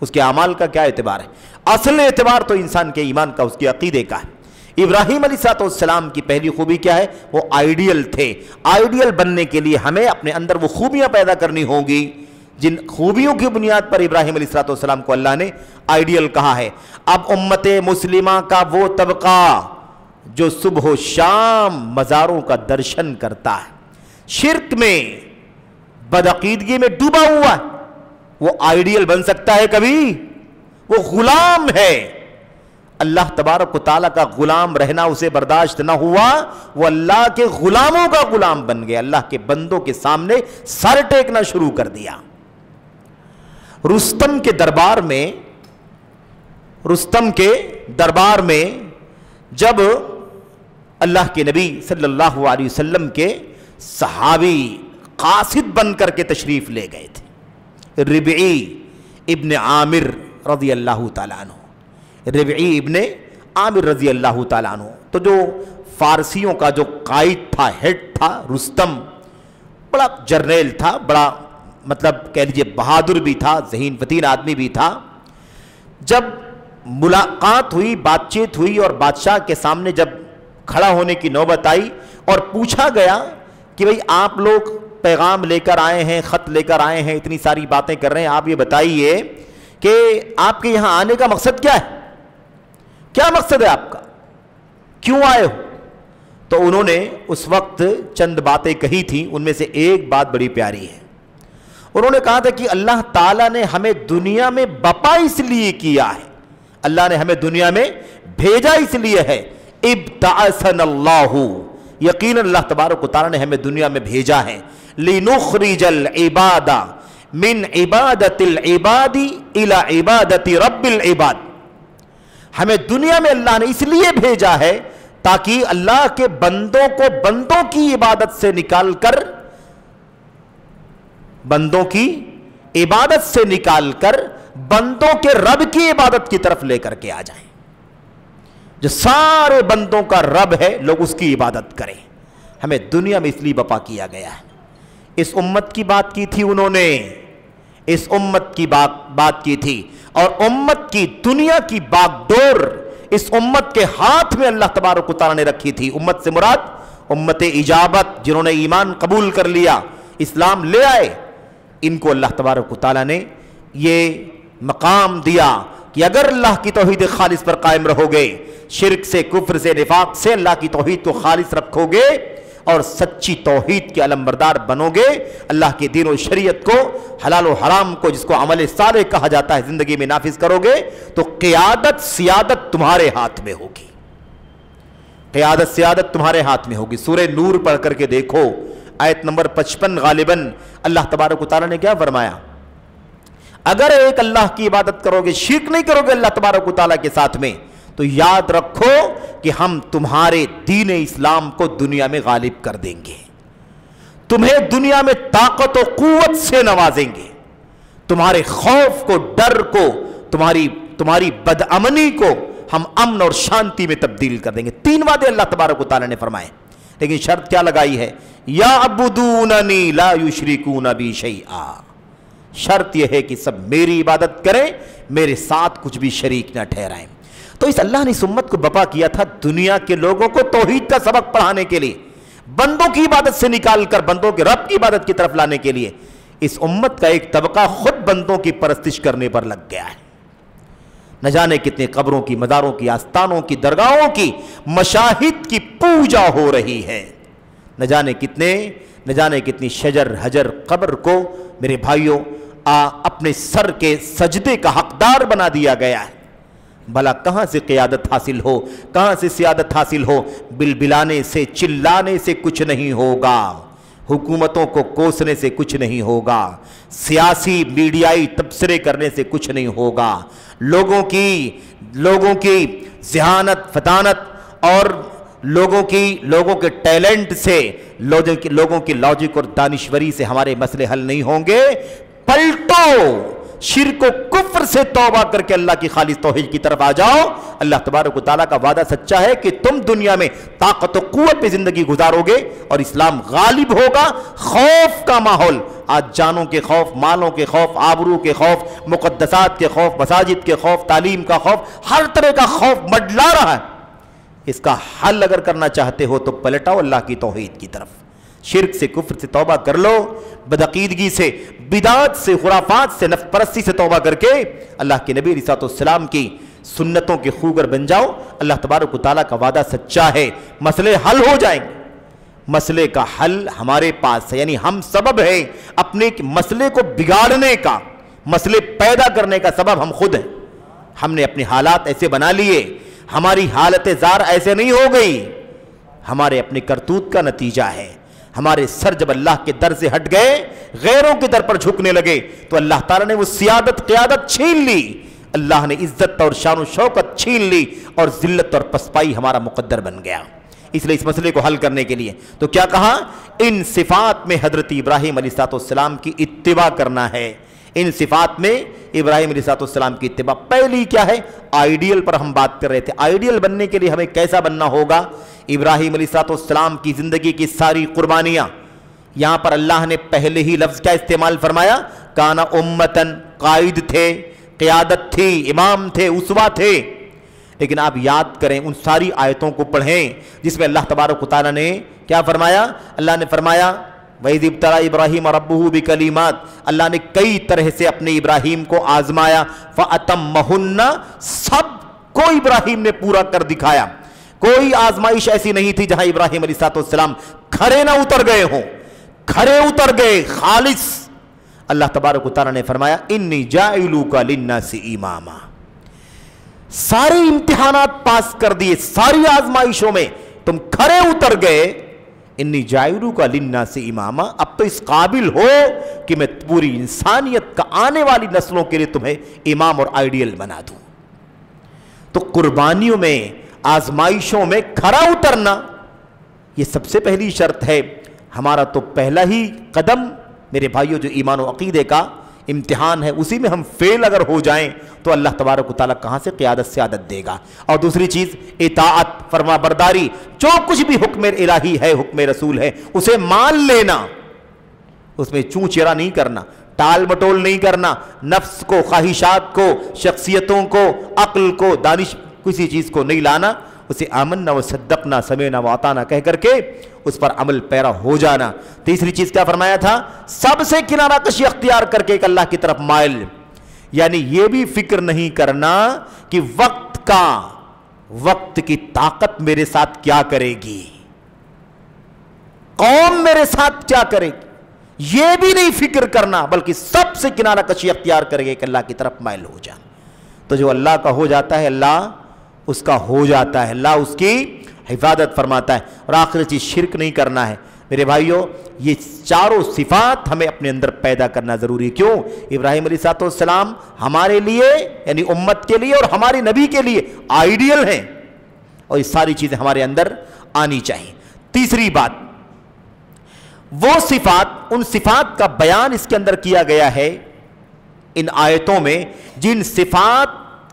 اس کے اعمال کا کیا اعتبار ہے؟ اصل اعتبار تو انسان کے ایمان کا، اس کے عقیدے کا ہے. ابراہیم علیہ السلام کی پہلی خوبی کیا ہے؟ وہ آئیڈیل تھے. آئیڈیل بننے کے لیے ہمیں اپنے اندر وہ خوبیاں پیدا کرنی ہوں گی جن خوبیوں کی بنیاد پر ابراہیم علیہ السلام کو اللہ نے آئیڈیل کہا ہے. اب امت مسلمہ کا وہ طبقہ جو صبح و شام مزاروں کا درشن کرتا ہے، شرک میں، بدعقیدگی میں ڈوبا ہوا ہے، وہ آئیڈیل بن سکتا ہے کبھی؟ وہ غلام ہے. اللہ تبارک و تعالیٰ کا غلام رہنا اسے برداشت نہ ہوا، وہ اللہ کے غلاموں کا غلام بن گیا، اللہ کے بندوں کے سامنے سر ٹیکنا شروع کر دیا. رستم کے دربار میں جب اللہ کے نبی صلی اللہ علیہ وسلم کے صحابی قاصد بن کر کے تشریف لے گئے تھے، ربعی ابن عامر رضی اللہ تعالیٰ عنہ. ربعی ابن عامر رضی اللہ تعالیٰ عنہ تو جو فارسیوں کا جو قائد تھا، ہیڈ تھا، رستم بڑا جرنیل تھا، بڑا مطلب کہہ لیجئے بہادر بھی تھا، ذہین فتین آدمی بھی تھا. جب ملاقات ہوئی، بات چیت ہوئی اور بادشاہ کے سامنے جب کھڑا ہونے کی نوبت آئی اور پوچھا گیا کہ بھئی آپ لوگ پیغام لے کر آئے ہیں، خط لے کر آئے ہیں، اتنی ساری باتیں کر رہے ہیں، آپ یہ بتائیے کہ آپ کے یہاں آنے کا مقصد کیا ہے؟ کیا مقصد ہے آپ کا؟ کیوں آئے ہو؟ تو انہوں نے اس وقت چند باتیں کہی تھیں، ان میں سے ایک بات بڑی پیاری ہے. انہوں نے کہا تھا کہ اللہ تعالیٰ نے ہمیں دنیا میں بپا اس لیے کیا ہے، اللہ نے ہمیں دنیا میں بھیجا اس لیے ہے. ابتعثنا اللہ، یقیناً اللہ تبارک و تعالیٰ نے ہمیں دنیا میں بھیجا ہے. لنخرج العباد من عبادت العباد الى عبادت رب العباد، ہمیں دنیا میں اللہ نے اس لیے بھیجا ہے تاکہ اللہ کے بندوں کو بندوں کی عبادت سے نکال کر، بندوں کی عبادت سے نکال کر بندوں کے رب کی عبادت کی طرف لے کر کے آ جائیں. جو سارے بندوں کا رب ہے، لوگ اس کی عبادت کریں. ہمیں دنیا میں اس لیے بپا کیا گیا ہے. اس امت کی بات کی تھی انہوں نے، اس امت کی بات کی تھی، اور امت کی دنیا کی باغ ڈور اس امت کے ہاتھ میں اللہ تبارک و تعالیٰ نے رکھی تھی. امت سے مراد امت اجابت، جنہوں نے ایمان قبول کر لیا، اسلام لے آئے، ان کو اللہ تبارک و تعالیٰ نے یہ مقام دیا کہ اگر اللہ کی توحید خالص پر قائم رہو گے، شرک سے، کفر سے، نفاق سے اللہ کی توحید کو خالص رکھو گے اور سچی توحید کے علمبردار بنو گے، اللہ کے دین و شریعت کو، حلال و حرام کو، جس کو عمل صالح کہا جاتا ہے، زندگی میں نافذ کرو گے تو قیادت سیادت تمہارے ہاتھ میں ہوگی. قیادت سیادت تمہارے ہاتھ میں ہوگی. سورہ نور پڑھ کر کے دیکھو، آیت نمبر 55 غالباً اللہ تبارک و تعالیٰ نے کیا فرمایا؟ اگر ایک اللہ کی عبادت کرو گے، شرک نہیں کرو گے اللہ تبارک و تعالیٰ کے ساتھ میں، تو یاد رکھو کہ ہم تمہارے دین اسلام کو دنیا میں غالب کر دیں گے، تمہیں دنیا میں طاقت و قوت سے نوازیں گے، تمہارے خوف کو، ڈر کو، تمہاری بدامنی کو ہم امن اور شانتی میں تبدیل کر دیں گے. 3 وعدے اللہ تبارک و تعالیٰ نے فرمائے، لیکن شرط کیا لگائی ہے؟ یعبدوننی لا یشرکون بی شیئا. شرط یہ ہے کہ سب میری عبادت کریں، میرے ساتھ کچھ بھی شریک نہ ٹھہرائیں. تو اس اللہ نے اس امت کو بپا کیا تھا دنیا کے لوگوں کو توحید کا سبق پڑھانے کے لیے، بندوں کی عبادت سے نکال کر بندوں کے رب کی عبادت کی طرف لانے کے لیے. اس امت کا ایک طبقہ خود بندوں کی پرستش کرنے پر لگ گیا ہے. نہ جانے کتنے قبروں کی، مزاروں کی، آستانوں کی، درگاہوں کی، مشاہد کی پوجا ہو رہی ہے. نہ جانے کتنی شجر حجر قبر کو میرے بھائیوں اپنے سر کے سجدے کا حقدار بنا دیا گیا ہے. بھلا کہاں سے قیادت حاصل ہو، کہاں سے سیادت حاصل ہو؟ بلبلانے سے، چلانے سے کچھ نہیں ہوگا، حکومتوں کو کوسنے سے کچھ نہیں ہوگا، سیاسی میڈیائی تبصرے کرنے سے کچھ نہیں ہوگا، لوگوں کی ذہانت، فطانت اور لوگوں کے ٹیلنٹ سے، لوگوں کی لاجک اور دانشوری سے ہمارے مسئلے حل نہیں ہوں گے۔ پلٹو، شرک و کفر سے توبہ کر کے اللہ کی خالص توحید کی طرف آ جاؤ۔ اللہ تبارک و تعالیٰ کا وعدہ سچا ہے کہ تم دنیا میں طاقت و قوت پہ زندگی گزارو گے اور اسلام غالب ہوگا۔ خوف کا ماحول، آج جانوں کے خوف، مالوں کے خوف، آبرو کے خوف، مقدسات کے خوف، مساجد کے خوف، تعلیم کا خوف، ہر طرح کا خوف مڈلا رہا ہے۔ اس کا حل اگر کرنا چاہتے ہو تو پلٹاؤ اللہ کی توحید کی طرف، شرک سے، کفر سے توبہ کر لو، بدعقیدگی سے، بدعات سے، خرافات سے، نفس پرستی سے توبہ کر کے اللہ کے نبی علیہ السلام کی سنتوں کے خوگر بن جاؤ۔ اللہ تبارک و تعالیٰ کا وعدہ سچا ہے، مسئلے حل ہو جائیں گے۔ مسئلے کا حل ہمارے پاس ہے، یعنی ہم سبب ہیں اپنے مسئلے کو بگاڑنے کا، مسئلے پیدا کرنے کا سبب ہم خود ہیں۔ ہم نے اپنے حالات ایسے بنا لیے، ہماری حالت زار ایسے نہیں ہو گئی، ہمارے اپنے کرتوت کا نتیجہ ہے۔ ہمارے سر جب اللہ کے در سے ہٹ گئے، غیروں کے در پر جھکنے لگے تو اللہ تعالیٰ نے وہ سیادت، قیادت چھین لی، اللہ نے عزت اور شان و شوکت چھین لی، اور ذلت اور پسپائی ہمارا مقدر بن گیا۔ اس لیے اس مسئلے کو حل کرنے کے لیے تو کیا کہا؟ ان صفات میں حضرت ابراہیم علیہ السلام کی اتباع کرنا ہے۔ ان صفات میں ابراہیم علیہ السلام کی اتباع۔ پہلی کیا ہے؟ آئیڈیل پر ہم بات کر رہے تھے۔ آئیڈیل بننے کے لیے ہمیں کیسا بننا ہوگا؟ ابراہیم علیہ السلام کی زندگی کی ساری قربانیاں، یہاں پر اللہ نے پہلے ہی لفظ کیا استعمال فرمایا؟ کانا امتن، قائد تھے، قیادت تھی، امام تھے، اسوہ تھے۔ لیکن آپ یاد کریں، ان ساری آیتوں کو پڑھیں جس میں اللہ تبارک و تعالیٰ نے کیا فرمایا؟ اللہ نے فرمایا وَإِذِ ابْتَلَىٰ إِبْرَاهِيمَ رَبُّهُ بِكَلِمَاتٍ، اللہ نے کئی طرح سے اپنے ابراہیم کو آزمایا، فَأَتَمَّهُنَّ، سب کو ابراہیم نے پورا کر دکھایا۔ کوئی آزمائش ایسی نہیں تھی جہاں ابراہیم علیہ السلام کھڑے نہ اتر گئے ہوں، کھڑے اتر گئے خالص۔ اللہ تبارک و تعالیٰ نے فرمایا اِنِّي جَاعِلُكَ لِلنَّاسِ إِمَامًا، سارے امتحانات پاس کر دیے، ساری آزمائشوں میں تم کھڑے اتر گئے۔ انی جاعلوک للناس اماما، اب تو اس قابل ہو کہ میں پوری انسانیت کا آنے والی نسلوں کے لیے تمہیں امام اور آئیڈیل بنا دوں۔ تو قربانیوں میں، آزمائشوں میں کھڑا اترنا یہ سب سے پہلی شرط ہے۔ ہمارا تو پہلا ہی قدم میرے بھائیوں جو ایمان و عقیدے کا امتحان ہے، اسی میں ہم فیل اگر ہو جائیں تو اللہ تبارک و تعالیٰ کہاں سے قیادت سیادت دے گا۔ اور دوسری چیز اطاعت، فرما برداری، جو کچھ بھی حکم الہی ہے، حکم رسول ہے، اسے مان لینا، اس میں چوں چرا نہیں کرنا، ٹال مٹول نہیں کرنا، نفس کو، خواہشات کو، شخصیتوں کو، عقل کو، دانش، کسی چیز کو نہیں لانا، اسے آمنا و صدقنا سمعنا و اطعنا کہہ کر کے اس پر عمل پیرا ہو جانا۔ تیسری چیز کیا فرمایا تھا؟ سب سے کنارہ کشی اختیار کر کے ایک اللہ کی طرف مائل، یعنی یہ بھی فکر نہیں کرنا کہ وقت کی طاقت میرے ساتھ کیا کرے گی، قوم میرے ساتھ کیا کرے گی، یہ بھی نہیں فکر کرنا، بلکہ سب سے کنارہ کشی اختیار کر کے ایک اللہ کی طرف مائل ہو جانا۔ تو جو اللہ کا ہو جاتا ہے اللہ اس کا ہو جاتا ہے، اللہ اس کی حفاظت فرماتا ہے۔ اور آخری چیز شرک نہیں کرنا ہے۔ میرے بھائیوں، یہ چاروں صفات ہمیں اپنے اندر پیدا کرنا ضروری ہے۔ کیوں؟ ابراہیم علیہ السلام ہمارے لیے، یعنی امت کے لیے اور ہمارے نبی کے لیے آئیڈیل ہیں، اور یہ ساری چیزیں ہمارے اندر آنی چاہیے۔ تیسری بات، وہ صفات، ان صفات کا بیان اس کے اندر کیا گیا ہے ان آیتوں میں جن صفات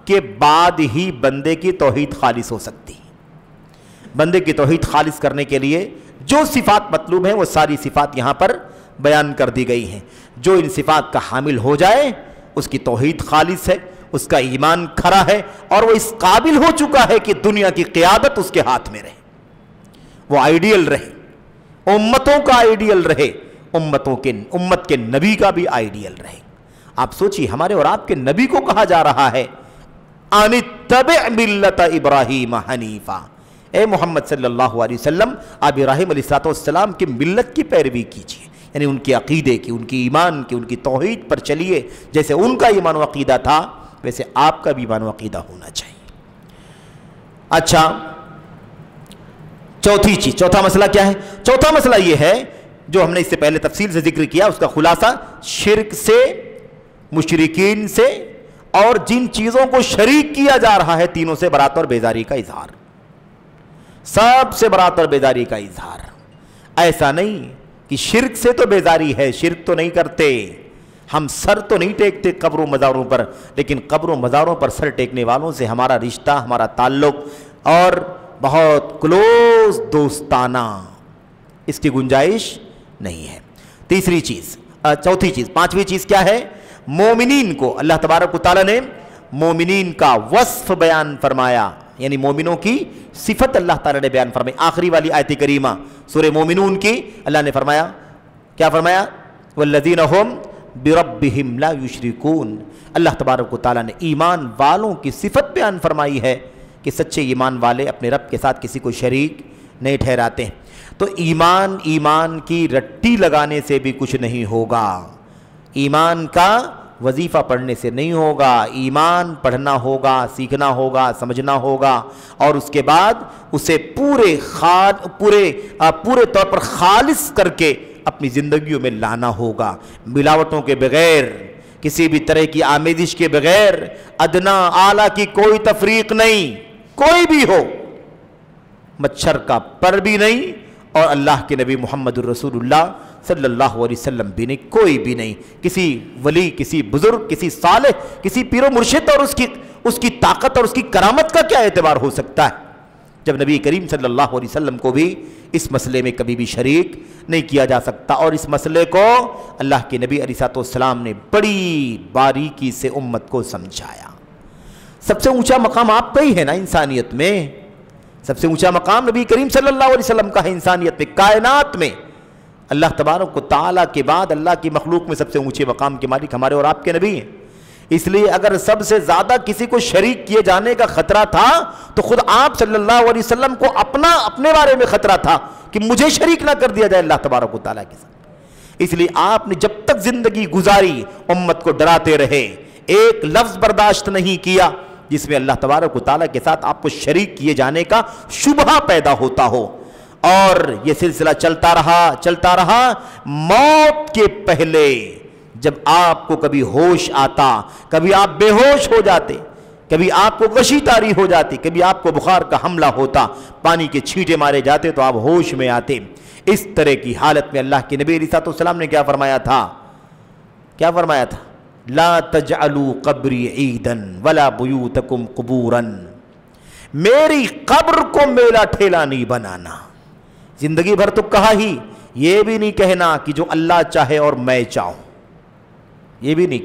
کے بعد ہی بندے کی توحید خالص ہو سکتی ہے۔ بندے کی توحید خالص کرنے کے لیے جو صفات مطلوب ہیں وہ ساری صفات یہاں پر بیان کر دی گئی ہیں۔ جو ان صفات کا حامل ہو جائے اس کی توحید خالص ہے، اس کا ایمان کھرا ہے، اور وہ اس قابل ہو چکا ہے کہ دنیا کی قیادت اس کے ہاتھ میں رہے، وہ آئیڈیل رہے، امتوں کا آئیڈیل رہے، امت کے نبی کا بھی آئیڈیل رہے۔ آپ سوچیے، ہمارے اور آپ کے نبی کو کہا جا رہا ہے ان اتبع ملت ابراہیم حنیفا، اے محمد صلی اللہ علیہ وسلم آپ ابراہیم علیہ السلام کی ملت کی پیروی کیجیے، یعنی ان کے عقیدے کی، ان کی ایمان کی، ان کی توحید پر چلیے۔ جیسے ان کا ایمان و عقیدہ تھا ویسے آپ کا بھی ایمان و عقیدہ ہونا چاہیے۔ اچھا، چوتھی چیز، چوتھا مسئلہ کیا ہے؟ چوتھا مسئلہ یہ ہے جو ہم نے اس سے پہلے تفصیل سے ذکر کیا، اس کا خلاصہ شرک سے، مشرکین سے، اور جن چیزوں کو شریک کیا جا رہا ہے تینوں سے برات اور بیزاری کا اظہار۔ سب سے براتر بیداری کا اظہار. ایسا نہیں کہ شرک سے تو بیزاری ہے, شرک تو نہیں کرتے, ہم سر تو نہیں ٹیکتے قبروں مزاروں پر, لیکن قبروں مزاروں پر سر ٹیکنے والوں سے ہمارا رشتہ, ہمارا تعلق اور بہت کلوز دوستانہ, اس کی گنجائش نہیں ہے. تیسری چیز, چوتھی چیز, پانچویں چیز کیا ہے؟ مومنین کو اللہ تبارک و تعالیٰ نے مومنین کا وصف بیان فرمایا, یعنی مومنوں کی صفت اللہ تعالیٰ نے بیان فرمائی. آخری والی آیت کریمہ سورہ مومنون کی اللہ نے فرمایا, کیا فرمایا؟ والذین هم بربہم لا یشرکون. اللہ تبارک و تعالیٰ نے ایمان والوں کی صفت بیان فرمائی ہے کہ سچے ایمان والے اپنے رب کے ساتھ کسی کو شریک نہیں ٹھہراتے ہیں. تو ایمان کی رٹی لگانے سے بھی کچھ نہیں ہوگا, ایمان کا وظیفہ پڑھنے سے نہیں ہوگا. ایمان پڑھنا ہوگا, سیکھنا ہوگا, سمجھنا ہوگا, اور اس کے بعد اسے پورے طور پر خالص کر کے اپنی زندگیوں میں لانا ہوگا, ملاوٹوں کے بغیر, کسی بھی طرح کی آمیزش کے بغیر, ادنا اعلیٰ کی کوئی تفریق نہیں, کوئی بھی ہو, مچھر کا پر بھی نہیں اور اللہ کے نبی محمد الرسول اللہ صلی اللہ علیہ وسلم بھی نہیں, کوئی بھی نہیں. کسی ولی, کسی بزرگ, کسی صالح, کسی پیر و مرشد اور اس کی طاقت اور اس کی کرامت کا کیا اعتبار ہو سکتا ہے جب نبی کریم صلی اللہ علیہ وسلم کو بھی اس مسئلے میں کبھی بھی شریک نہیں کیا جا سکتا. اور اس مسئلے کو اللہ کے نبی علیہ السلام نے بڑی باریکی سے امت کو سمجھایا. سب سے اونچا مقام آپ کا ہی ہے نا انسانیت میں, سب سے اونچا مقام نبی کریم صلی اللہ علیہ وسلم کا ہے انسانیت میں, کائنات میں. اللہ تبارک و تعالیٰ کے بعد اللہ کی مخلوق میں سب سے اونچے مقام کے مالک ہمارے اور آپ کے نبی ہیں. اس لیے اگر سب سے زیادہ کسی کو شریک کیے جانے کا خطرہ تھا تو خود آپ صلی اللہ علیہ وسلم کو اپنے بارے میں خطرہ تھا کہ مجھے شریک نہ کر دیا جائے اللہ تبارک و تعالیٰ کے ساتھ. اس لیے آپ نے جب تک زندگی گزاری امت کو ڈراتے رہے, ایک لفظ برداشت نہیں کیا جس میں اللہ تبارک و تعالیٰ کے ساتھ آپ کو شریک کیے جانے کا شبہہ پیدا ہوتا ہو. اور یہ سلسلہ چلتا رہا. موت کے پہلے جب آپ کو کبھی ہوش آتا, کبھی آپ بے ہوش ہو جاتے, کبھی آپ کو غشی طاری ہو جاتی, کبھی آپ کو بخار کا حملہ ہوتا, پانی کے چھینٹے مارے جاتے تو آپ ہوش میں آتے. اس طرح کی حالت میں اللہ کے نبی علیہ السلام نے کیا فرمایا تھا؟ لا تجعلوا قبری عیدا ولا بیوتکم قبورا. میری قبر کو میلا ٹھیلا نہیں بنانا. زندگی بھر تو کہا ہی, یہ بھی نہیں کہنا کہ جو اللہ چاہے اور میں چاہوں, یہ بھی نہیں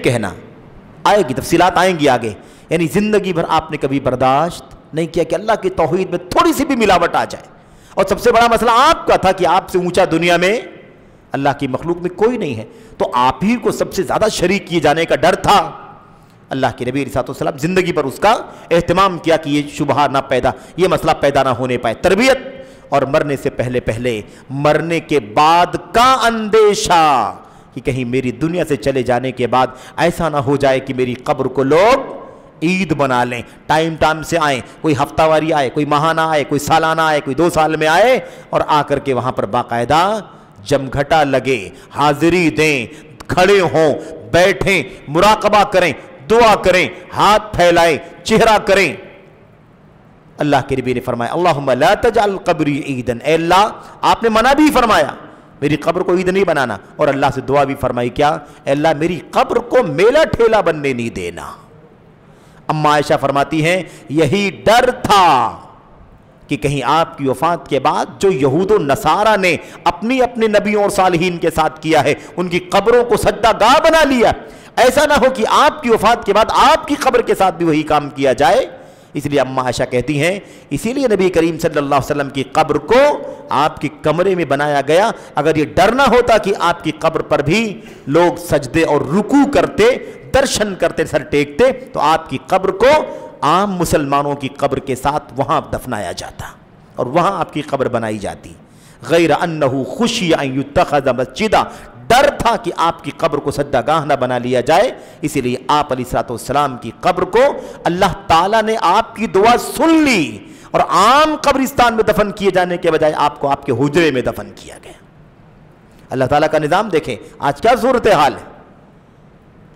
کہنا. آئے گی تفصیلات, آئیں گی آگے. یعنی زندگی بھر آپ نے کبھی برداشت نہیں کیا کہ اللہ کی توحید میں تھوڑی سی بھی ملاوٹ آ جائے. اور سب سے بڑا مسئلہ آپ کا تھا کہ آپ سے اونچا دنیا میں اللہ کی مخلوق میں کوئی نہیں ہے, تو آپ ہی کو سب سے زیادہ شریک کیے جانے کا ڈر تھا. اللہ کے نبی علیہ السلام زندگی پر اس کا اہتمام کیا کہ یہ شبہہ نہ پیدا, یہ مسئلہ پیدا نہ ہونے پائے. تربیت اور مرنے سے پہلے مرنے کے بعد کا اندیشہ کہ کہیں میری دنیا سے چلے جانے کے بعد ایسا نہ ہو جائے کہ میری قبر کو لوگ عید بنا لیں, ٹائم سے آئیں, کوئی ہفتہ واری آئے, کوئی ماہانہ آئے, کوئی سالانہ آئے, کوئی 2 سال میں آئے, اور آ کر کے وہاں پر باقاعدہ جمگھٹا لگے, حاضری دیں, کھڑے ہوں, بیٹھیں, مراقبہ کریں, دعا کریں, ہاتھ پھیلائیں, چہرہ کریں. اللہ کے نبی نے فرمایا اللہم لا تجعل قبری عیدن, اے اللہ آپ نے منع بھی فرمایا میری قبر کو عید نہیں بنانا, اور اللہ سے دعا بھی فرمائی کیا, اے اللہ میری قبر کو میلا ٹھیلا بننے نہیں دینا. اما عائشہ فرماتی ہیں یہی ڈر تھا کہ کہیں آپ کی وفات کے بعد جو یہود و نصارہ نے اپنی نبیوں اور صالحین کے ساتھ کیا ہے, ان کی قبروں کو سجدہ گاہ بنا لیا, ایسا نہ ہو کہ آپ کی وفات کے بعد آپ کی قبر کے ساتھ بھی وہی کام کیا جائے. اس لیے اما عائشہ کہتی ہیں اسی لیے نبی کریم صلی اللہ علیہ وسلم کی قبر کو آپ کے کمرے میں بنایا گیا. اگر یہ ڈر نہ ہوتا کہ آپ کی قبر پر بھی لوگ سجدے اور رکوع کرتے, درشن کرتے, سر ٹیکتے, تو آپ کی قبر کو عام مسلمانوں کی قبر کے ساتھ وہاں دفنایا جاتا اور وہاں آپ کی قبر بنائی جاتی. غیر انہ خشی ان یتخذ مسجدا, ڈر تھا کہ آپ کی قبر کو سجدہ گاہ نہ بنا لیا جائے. اسی لیے آپ علیہ السلام کی قبر کو اللہ تعالیٰ نے آپ کی دعا سن لی اور عام قبرستان میں دفن کیے جانے کے بجائے آپ کو آپ کے حجرے میں دفن کیا گیا. اللہ تعالیٰ کا نظام دیکھیں آج کیا صورتحال ہے.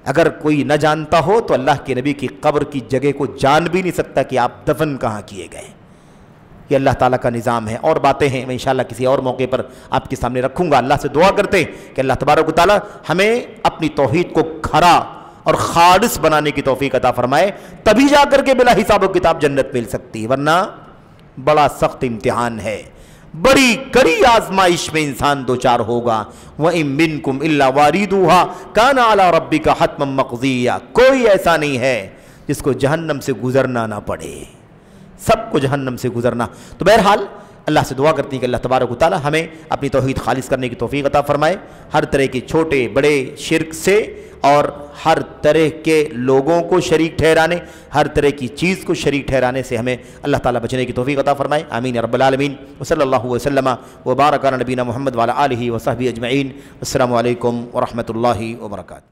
اگر کوئی نہ جانتا ہو تو اللہ کے نبی کی قبر کی جگہ کو جان بھی نہیں سکتا کہ آپ دفن کہاں کیے گئے. یہ اللہ تعالیٰ کا نظام ہے۔ اور باتیں ہیں میں انشاءاللہ کسی اور موقع پر آپ کے سامنے رکھوں گا۔ اللہ سے دعا کرتے ہیں کہ اللہ تبارک و تعالیٰ ہمیں اپنی توحید کو کھرا اور خالص بنانے کی توفیق عطا فرمائے، تبھی جا کر کے بلا حساب و کتاب جنت مل سکتی ہے، ورنہ بڑا سخت امتحان ہے، بڑی کڑی آزمائش میں انسان دوچار ہوگا۔ وَإِن مِّنكُمْ إِلَّا وَارِدُوهَا كَانَ عَلَى رَبِّكَ حَتْمًا مَّقْضِيًّا، کوئی ایسا نہیں ہے جس کو جہنم سے گزرنا نہ پڑے، سب کو جہنم سے گزرنا۔ تو بہرحال اللہ سے دعا کرتی ہے کہ اللہ تبارک و تعالی ہمیں اپنی توحید خالص کرنے کی توفیق عطا فرمائے، ہر طرح کے چھوٹے بڑے شرک سے اور ہر طرح کے لوگوں کو شریک ٹھہرانے، ہر طرح کی چیز کو شریک ٹھہرانے سے ہمیں اللہ تعالیٰ بچنے کی توفیق عطا فرمائے، آمین یا رب العالمین۔ وصلی اللہ وسلم وبارک علی نبینا محمد وعلی آلہ وصحبہ اجمعین۔ السلام علیکم ورحمۃ اللہ وبرکاتہ۔